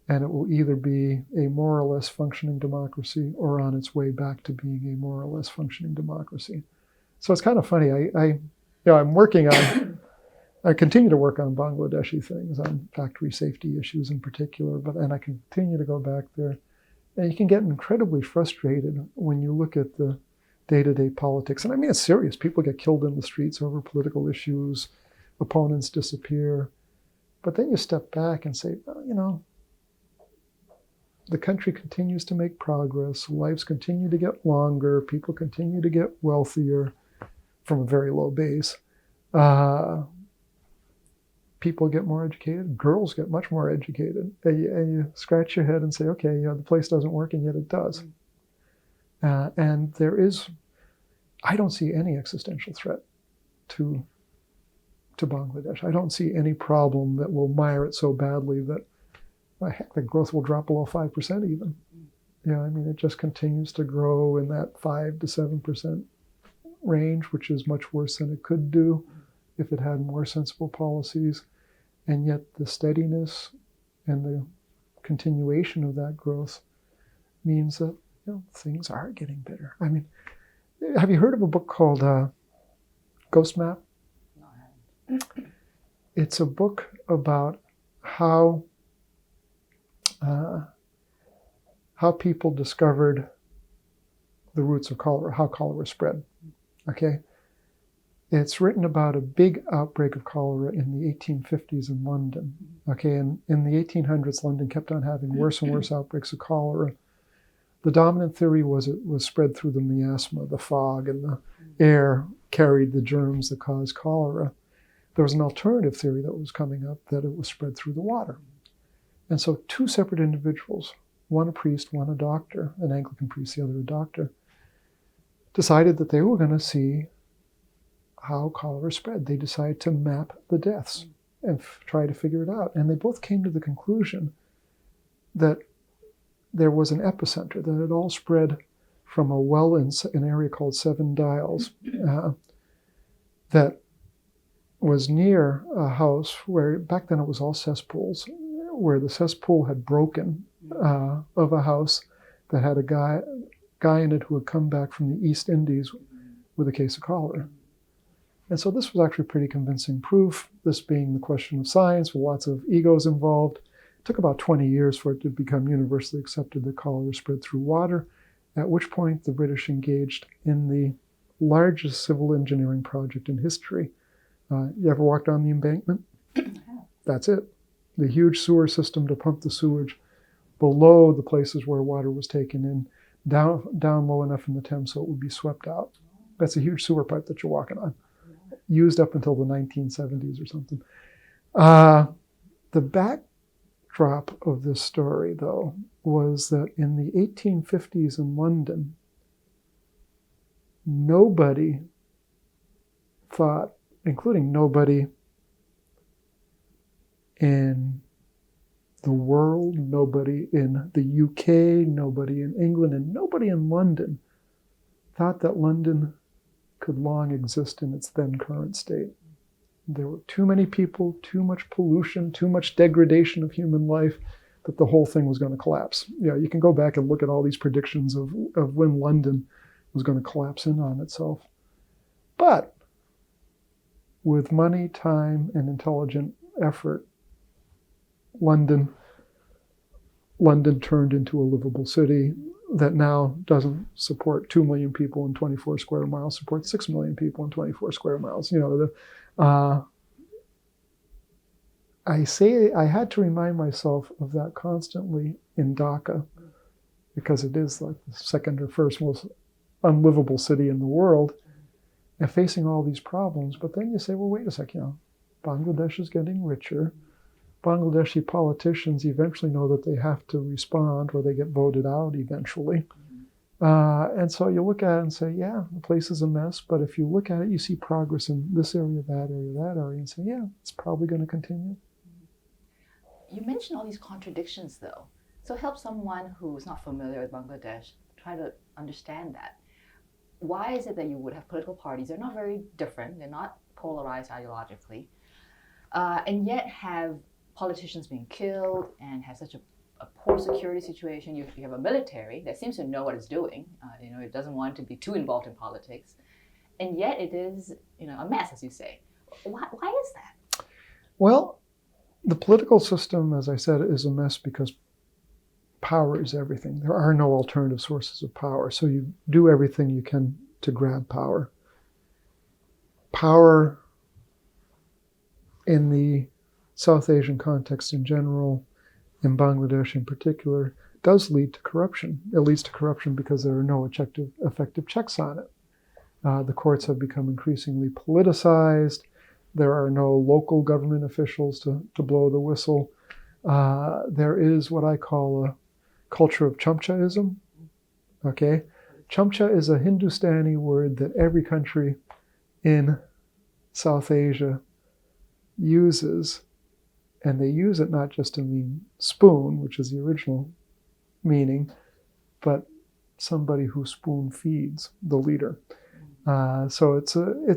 and it will either be a more or less functioning democracy or on its way back to being a more or less functioning democracy. So it's kind of funny. I'm working on, I continue to work on Bangladeshi things, on factory safety issues in particular, and I continue to go back there. And you can get incredibly frustrated when you look at the day-to-day politics. And I mean, it's serious. People get killed in the streets over political issues. Opponents disappear. But then you step back and say, well, the country continues to make progress. Lives continue to get longer. People continue to get wealthier from a very low base. People get more educated. Girls get much more educated. And you scratch your head and say, okay, the place doesn't work, and yet it does. And I don't see any existential threat to Bangladesh. I don't see any problem that will mire it so badly that, heck, the growth will drop below 5% even. It just continues to grow in that 5 to 7% range, which is much worse than it could do if it had more sensible policies. And yet the steadiness and the continuation of that growth means that things are getting better. I mean, have you heard of a book called Ghost Map? No, I haven't. It's a book about how people discovered the roots of cholera, how cholera spread. Okay? It's written about a big outbreak of cholera in the 1850s in London. Okay, and in the 1800s, London kept on having worse and worse outbreaks of cholera. The dominant theory was it was spread through the miasma, the fog, and the air carried the germs that caused cholera. There was an alternative theory that was coming up, that it was spread through the water. And so 2 separate individuals, one a priest, one a doctor, an Anglican priest, the other a doctor, decided that they were going to see how cholera spread. They decided to map the deaths. and try to figure it out. And they both came to the conclusion that there was an epicenter, that it all spread from a well in an area called Seven Dials that was near a house where, back then it was all cesspools, where the cesspool had broken of a house that had a guy in it who had come back from the East Indies with a case of cholera. And so this was actually pretty convincing proof, this being the question of science with lots of egos involved. It took about 20 years for it to become universally accepted that cholera spread through water, at which point the British engaged in the largest civil engineering project in history. You ever walked on the embankment? That's it. The huge sewer system to pump the sewage below the places where water was taken in, down low enough in the Thames so it would be swept out. That's a huge sewer pipe that you're walking on, used up until the 1970s or something. The backdrop of this story, though, was that in the 1850s in London, nobody thought, including nobody in the world, nobody in the UK, nobody in England, and nobody in London thought that London could long exist in its then current state. There were too many people, too much pollution, too much degradation of human life that the whole thing was going to collapse. You know, you can go back and look at all these predictions of when London was going to collapse in on itself. But with money, time, and intelligent effort, London turned into a livable city that now doesn't support 2 million people in 24 square miles, supports 6 million people in 24 square miles. You know, I had to remind myself of that constantly in Dhaka, because it is like the second or first most unlivable city in the world, and facing all these problems. But then you say, well, wait a second, you know, Bangladesh is getting richer. Bangladeshi politicians eventually know that they have to respond or they get voted out eventually. And so you look at it and say, yeah, the place is a mess, but if you look at it, you see progress in this area, that area, that area, and say, yeah, it's probably going to continue. You mentioned all these contradictions, though. So help someone who's not familiar with Bangladesh try to understand that. Why is it that you would have political parties? They're not very different. They're not polarized ideologically, and yet have politicians being killed and have such a poor security situation. You have a military that seems to know what it's doing. You know, it doesn't want to be too involved in politics, and yet it is, you know, a mess, as you say. Why is that? Well, the political system, as I said, is a mess because power is everything. There are no alternative sources of power, so you do everything you can to grab power. Power in the South Asian context in general, in Bangladesh in particular, does lead to corruption. It leads to corruption because there are no effective checks on it. The courts have become increasingly politicized. There are no local government officials to blow the whistle. There is what I call a culture of chamchaism. Okay? Chamcha is a Hindustani word that every country in South Asia uses, and they use it not just to mean spoon, which is the original meaning, but somebody who spoon feeds the leader. So it's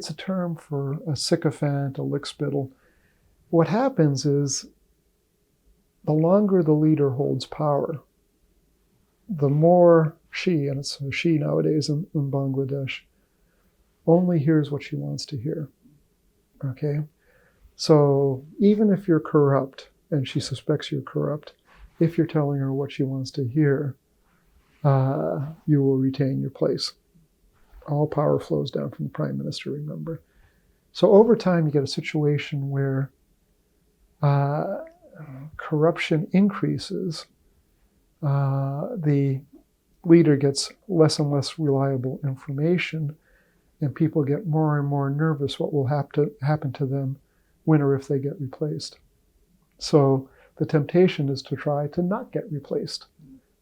a term for a sycophant, a lickspittle. What happens is the longer the leader holds power, the more she, and it's a she nowadays in Bangladesh, only hears what she wants to hear. Okay? So even if you're corrupt and she suspects you're corrupt, if you're telling her what she wants to hear, you will retain your place. All power flows down from the prime minister, remember. So over time, you get a situation where corruption increases. The leader gets less and less reliable information, and people get more and more nervous what will happen to them when or if they get replaced. So the temptation is to try to not get replaced.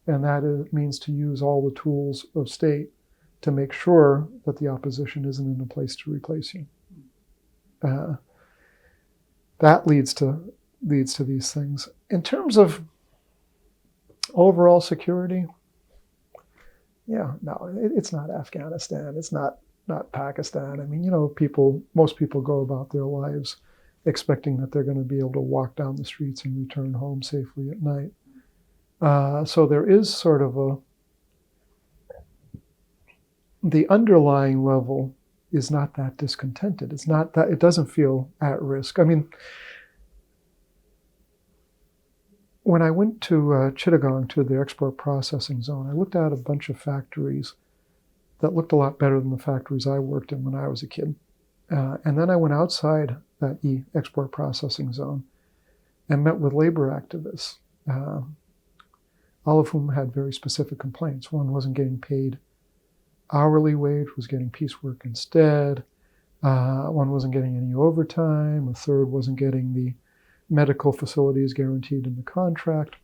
And that means to use all the tools of state to make sure that the opposition isn't in a place to replace you. that leads to these things. In terms of overall security, yeah, no, it's not Afghanistan. It's not Pakistan. I mean, most people go about their lives expecting that they're going to be able to walk down the streets and return home safely at night. So there is sort of the underlying level is not that discontented. It's not that, it doesn't feel at risk. I mean, when I went to Chittagong, to the export processing zone, I looked at a bunch of factories that looked a lot better than the factories I worked in when I was a kid. And then I went outside that export processing zone and met with labor activists, all of whom had very specific complaints. One wasn't getting paid hourly wage, was getting piecework instead. One wasn't getting any overtime. A third wasn't getting the medical facilities guaranteed in the contract.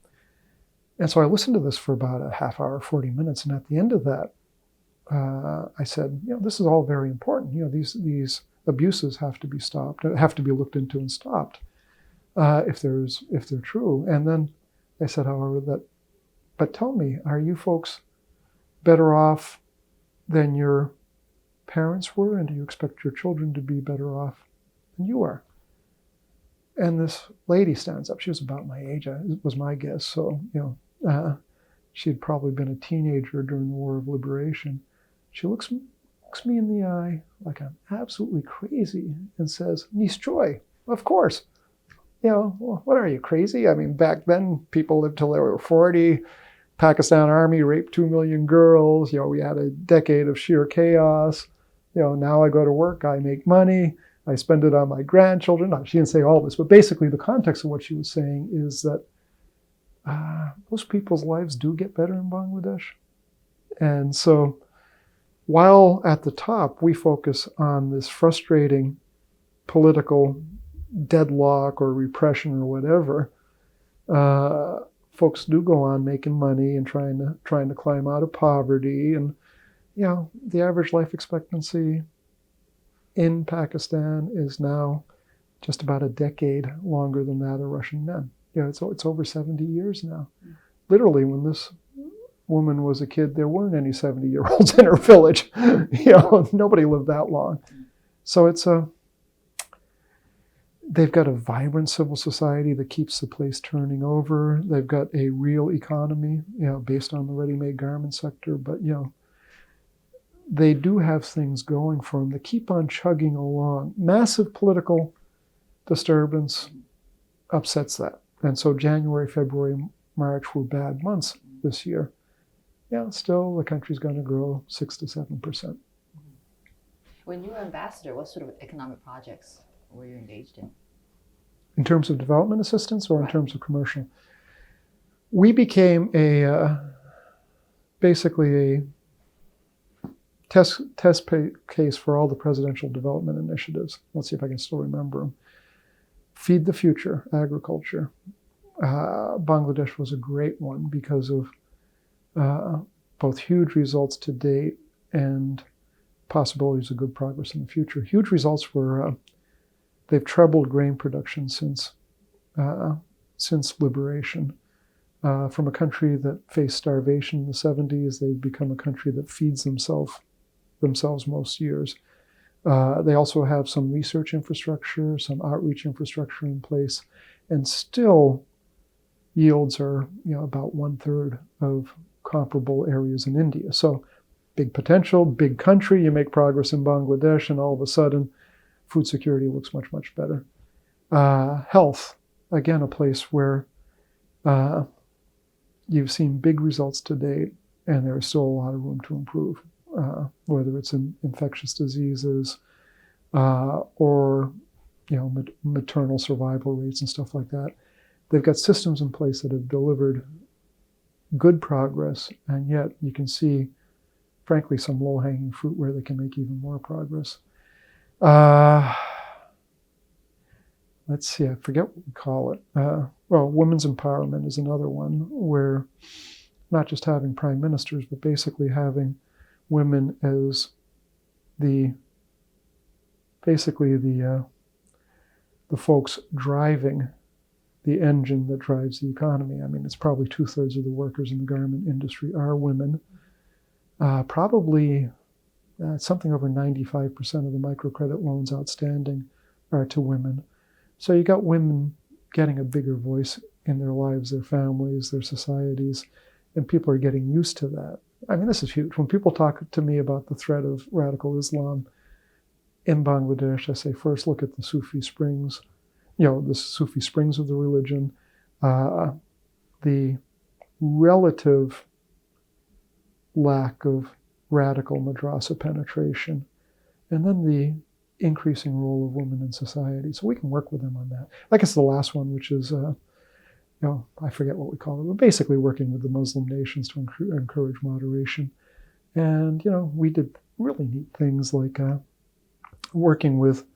And so I listened to this for about a half hour, 40 minutes. And at the end of that, I said, this is all very important. These abuses have to be stopped, have to be looked into and stopped if they're true. And then I said, however, but tell me, are you folks better off than your parents were? And do you expect your children to be better off than you are? And this lady stands up. She was about my age, was my guess. So, she'd probably been a teenager during the War of Liberation. She looks me in the eye like I'm absolutely crazy and says, "Nischoy, of course. What are you, crazy? I mean, back then, people lived till they were 40. Pakistan Army raped 2 million girls. We had a decade of sheer chaos. Now I go to work, I make money, I spend it on my grandchildren." No, she didn't say all this, but basically the context of what she was saying is that most people's lives do get better in Bangladesh. And so while at the top we focus on this frustrating political deadlock or repression or whatever, folks do go on making money and trying to climb out of poverty. And the average life expectancy in Pakistan is now just about a decade longer than that of Russian men. It's over 70 years now. Literally, when this woman was a kid, there weren't any 70-year-olds in her village. Nobody lived that long. So they've got a vibrant civil society that keeps the place turning over. They've got a real economy, based on the ready-made garment sector. But, they do have things going for them that keep on chugging along. Massive political disturbance upsets that. And so January, February, March were bad months this year. Still the country's going to grow 6 to 7%. When you were ambassador, what sort of economic projects were you engaged in? In terms of development assistance or in terms of commercial? We became basically a test case for all the presidential development initiatives. Let's see if I can still remember them. Feed the Future, agriculture. Bangladesh was a great one because of both huge results to date and possibilities of good progress in the future. Huge results were they've trebled grain production since liberation. From a country that faced starvation in the 70s, they've become a country that feeds themselves most years. They also have some research infrastructure, some outreach infrastructure in place, and still yields are about 1/3 of comparable areas in India. So big potential, big country, you make progress in Bangladesh, and all of a sudden food security looks much, much better. Health, again, a place where you've seen big results to date, and there's still a lot of room to improve, whether it's in infectious diseases or maternal survival rates and stuff like that. They've got systems in place that have delivered good progress, and yet you can see, frankly, some low-hanging fruit where they can make even more progress. Let's see, I forget what we call it. Women's empowerment is another one, where not just having prime ministers, but basically having women as the the folks driving the engine that drives the economy. I mean, it's probably 2/3 of the workers in the garment industry are women. Probably something over 95% of the microcredit loans outstanding are to women. So you got women getting a bigger voice in their lives, their families, their societies, and people are getting used to that. I mean, this is huge. When people talk to me about the threat of radical Islam in Bangladesh, I say, first look at the Sufi springs, the Sufi springs of the religion, the relative lack of radical madrasa penetration, and then the increasing role of women in society. So we can work with them on that. I guess the last one, which is, I forget what we call it, but basically working with the Muslim nations to encourage moderation. And, we did really neat things like working with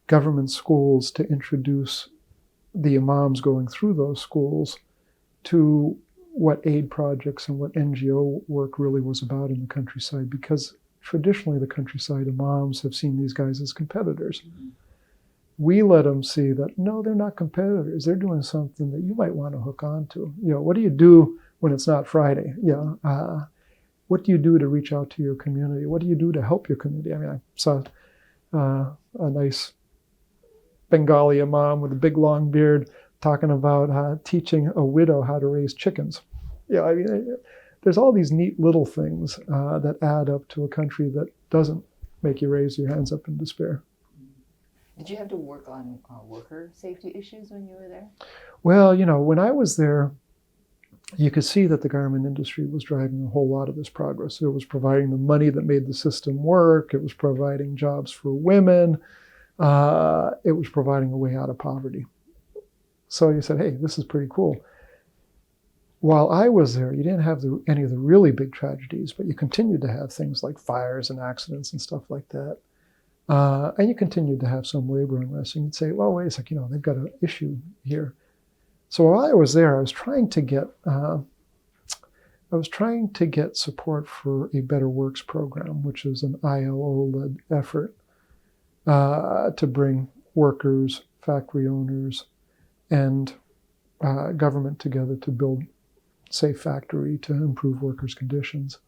government schools to introduce the imams going through those schools to what aid projects and what NGO work really was about in the countryside, because traditionally the countryside imams have seen these guys as competitors. Mm-hmm. We let them see that, no, they're not competitors. They're doing something that you might want to hook onto. What do you do when it's not Friday? What do you do to reach out to your community? What do you do to help your community? I mean, I saw a nice Bengali imam with a big long beard talking about teaching a widow how to raise chickens. I mean, there's all these neat little things that add up to a country that doesn't make you raise your hands up in despair. Did you have to work on worker safety issues when you were there? Well, when I was there, you could see that the garment industry was driving a whole lot of this progress. It was providing the money that made the system work. It was providing jobs for women. It was providing a way out of poverty. So you said, hey, this is pretty cool. While I was there, you didn't have any of the really big tragedies, but you continued to have things like fires and accidents and stuff like that. And you continued to have some labor unrest. And you'd say, well, wait a second, they've got an issue here. So while I was there, I was trying to get support for a Better Works program, which is an ILO-led effort to bring workers, factory owners, and government together to build safe factory to improve workers' conditions.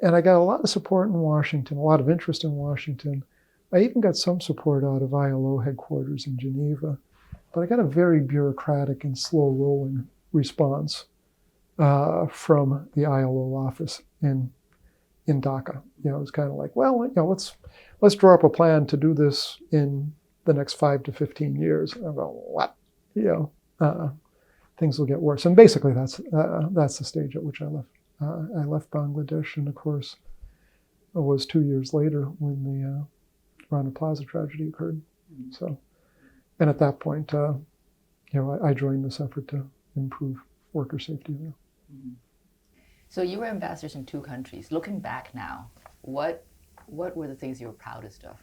And I got a lot of support in Washington, a lot of interest in Washington. I even got some support out of ILO headquarters in Geneva, but I got a very bureaucratic and slow-rolling response from the ILO office in Dhaka. It was kind of like, well, let's draw up a plan to do this in the next 5 to 15 years. I go, what? Things will get worse. And basically, that's the stage at which I left. I left Bangladesh, and of course, it was 2 years later when the Rana Plaza tragedy occurred. So, and at that point, I joined this effort to improve worker safety there. So you were ambassadors in 2 countries. Looking back now, what were the things you were proudest of?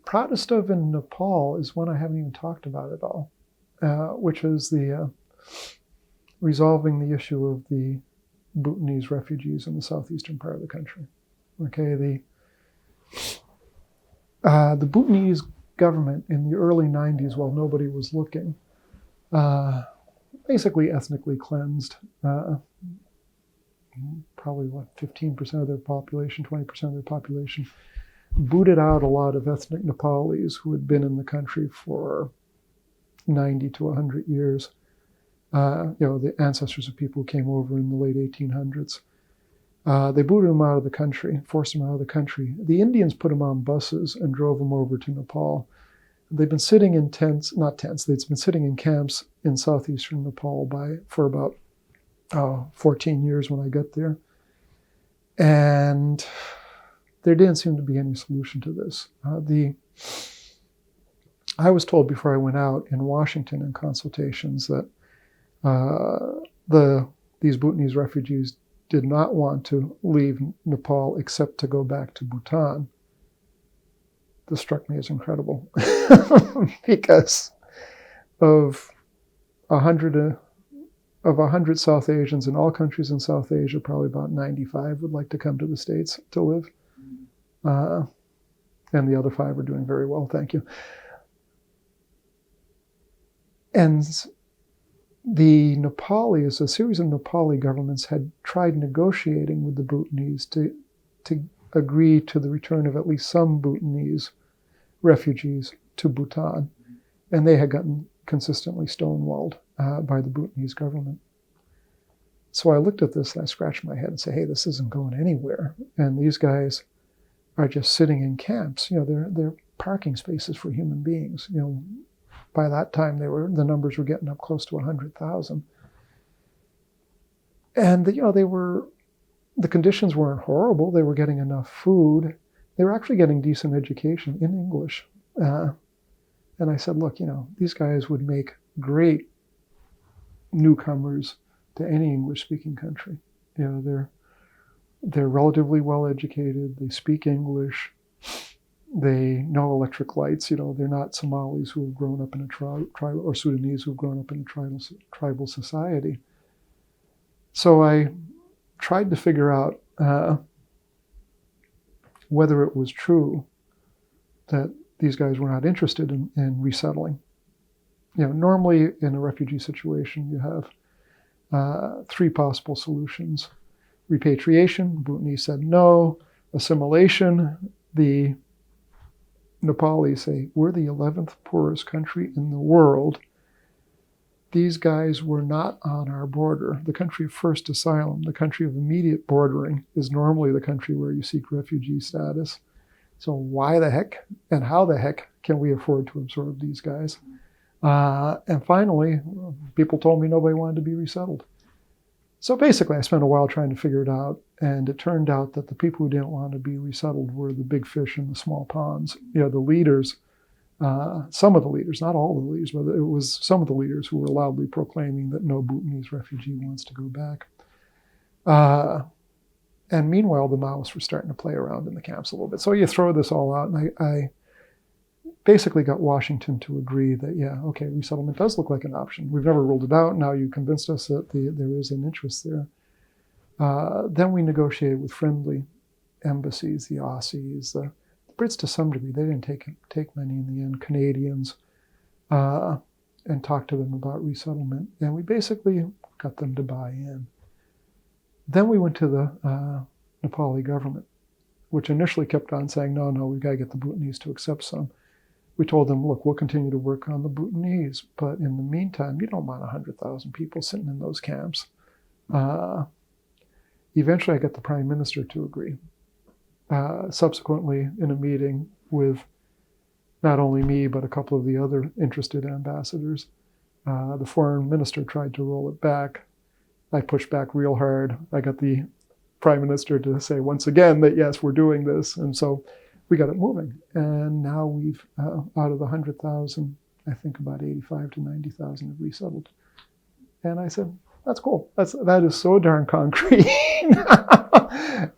Proudest of in Nepal is one I haven't even talked about at all, which is the resolving the issue of the Bhutanese refugees in the southeastern part of the country. Okay, the Bhutanese government in the early 90s, while nobody was looking, basically ethnically cleansed probably 15% of their population, 20% of their population, booted out a lot of ethnic Nepalis who had been in the country for 90 to 100 years. The ancestors of people who came over in the late 1800s. They booted them out of the country, forced them out of the country. The Indians put them on buses and drove them over to Nepal. They've been sitting in they've been sitting in camps in southeastern Nepal for about 14 years when I got there. And there didn't seem to be any solution to this. I was told before I went out in Washington in consultations that these Bhutanese refugees did not want to leave Nepal except to go back to Bhutan. This struck me as incredible because of 100 South Asians in all countries in South Asia, probably about 95 would like to come to the States to live. And the other 5 are doing very well, thank you. And the Nepalis, a series of Nepali governments had tried negotiating with the Bhutanese to agree to the return of at least some Bhutanese refugees to Bhutan. And they had gotten consistently stonewalled by the Bhutanese government. So I looked at this and I scratched my head and said, hey, this isn't going anywhere. And these guys are just sitting in camps. They're parking spaces for human beings. By that time, the numbers were getting up close to 100,000. And the conditions weren't horrible. They were getting enough food. They were actually getting decent education in English. And I said, look, these guys would make great newcomers to any English-speaking country. They're relatively well educated. They speak English. They know electric lights. They're not Somalis who have grown up in a tribal or Sudanese who have grown up in a tribal society. So I tried to figure out whether it was true that these guys were not interested in resettling. Normally in a refugee situation, you have 3 possible solutions. Repatriation, Bhutanese said no. Assimilation, the Nepalis say, we're the 11th poorest country in the world. These guys were not on our border. The country of first asylum, the country of immediate bordering, is normally the country where you seek refugee status. So why the heck and how the heck can we afford to absorb these guys? And finally, people told me nobody wanted to be resettled. So basically, I spent a while trying to figure it out, and it turned out that the people who didn't want to be resettled were the big fish in the small ponds. The leaders, some of the leaders, not all of the leaders, but it was some of the leaders who were loudly proclaiming that no Bhutanese refugee wants to go back. And meanwhile, the Maoists were starting to play around in the camps a little bit. So you throw this all out, and I basically got Washington to agree that, yeah, okay, resettlement does look like an option. We've never ruled it out. Now you convinced us that there is an interest there. Then we negotiated with friendly embassies, the Aussies, the Brits to some degree. They didn't take many in the end, Canadians, and talked to them about resettlement. And we basically got them to buy in. Then we went to the Nepali government, which initially kept on saying, no, we've got to get the Bhutanese to accept some. We told them, look, we'll continue to work on the Bhutanese, but in the meantime, you don't want 100,000 people sitting in those camps. Eventually, I got the prime minister to agree. Subsequently, in a meeting with not only me, but a couple of the other interested ambassadors, the foreign minister tried to roll it back. I pushed back real hard. I got the prime minister to say once again that, yes, we're doing this. And so we got it moving. And now we've, out of the 100,000, I think about 85 to 90,000 have resettled. And I said, that's cool. That is so darn concrete.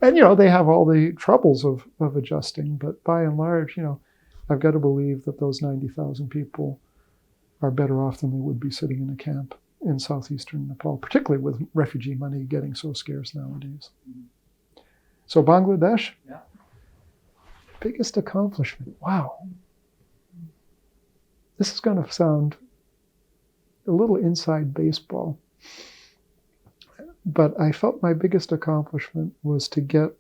And, they have all the troubles of adjusting. But by and large, I've got to believe that those 90,000 people are better off than they would be sitting in a camp in southeastern Nepal, particularly with refugee money getting so scarce nowadays. So Bangladesh, yeah. Biggest accomplishment. Wow. This is going to sound a little inside baseball, but I felt my biggest accomplishment was to get,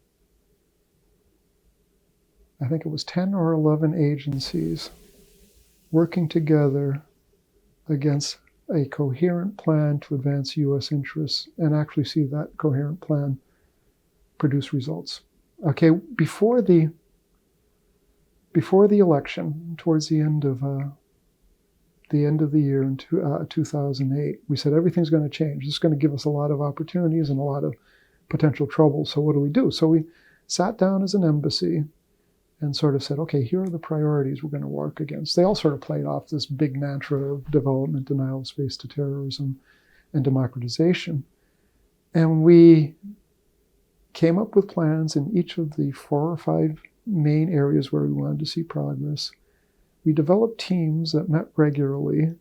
I think it was 10 or 11 agencies working together against a coherent plan to advance U.S. interests and actually see that coherent plan produce results. Okay, before the election, towards the end of the year in 2008, we said everything's going to change. This is going to give us a lot of opportunities and a lot of potential trouble. So what do? So we sat down as an embassy and sort of said, okay, here are the priorities we're going to work against. They all sort of played off this big mantra of development, denial of space to terrorism, and democratization. And we came up with plans in each of the 4 or 5 main areas where we wanted to see progress. We developed teams that met regularly.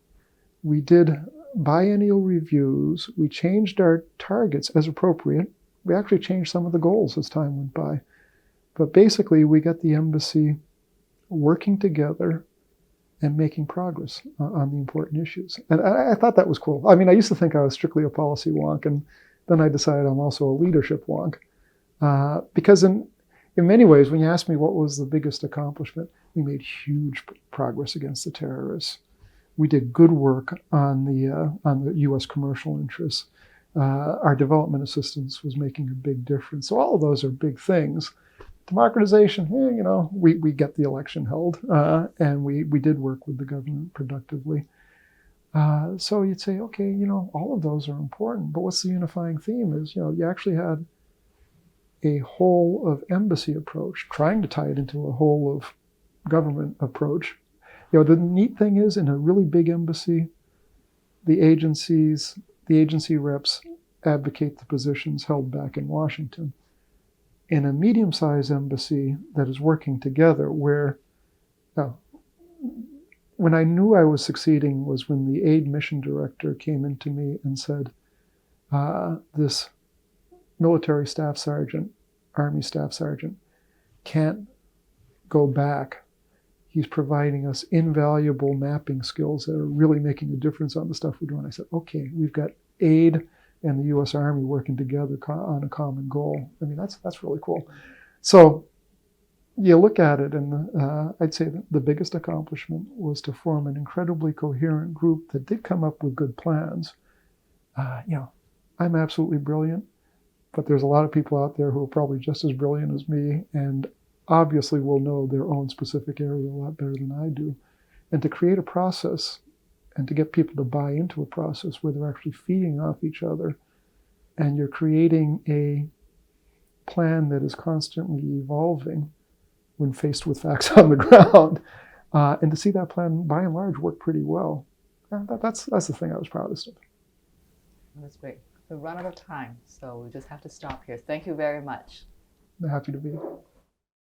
We did biennial reviews. We changed our targets as appropriate. We actually changed some of the goals as time went by. But basically, we got the embassy working together and making progress on the important issues. And I thought that was cool. I mean, I used to think I was strictly a policy wonk, and then I decided I'm also a leadership wonk. Because in many ways, when you ask me what was the biggest accomplishment, we made huge progress against the terrorists. We did good work on the U.S. commercial interests. Our development assistance was making a big difference. So all of those are big things. Democratization, we get the election held, and we did work with the government productively. So you'd say, okay, all of those are important, but what's the unifying theme is, you actually had a whole of embassy approach, trying to tie it into a whole of government approach. The neat thing is, in a really big embassy, the agency reps advocate the positions held back in Washington. In a medium-sized embassy that is working together, where when I knew I was succeeding was when the aid mission director came into me and said, this military staff sergeant, Army staff sergeant, can't go back. He's providing us invaluable mapping skills that are really making a difference on the stuff we're doing. I said, okay, we've got aid and the U.S. Army working together on a common goal. I mean, that's really cool. So you look at it, and I'd say that the biggest accomplishment was to form an incredibly coherent group that did come up with good plans. I'm absolutely brilliant, but there's a lot of people out there who are probably just as brilliant as me, and obviously will know their own specific area a lot better than I do. And to create a process and to get people to buy into a process where they're actually feeding off each other, and you're creating a plan that is constantly evolving when faced with facts on the ground, and to see that plan by and large work pretty well, that's the thing I was proudest of. That's great. We've run out of time, so we just have to stop here. Thank you very much. I'm happy to be here.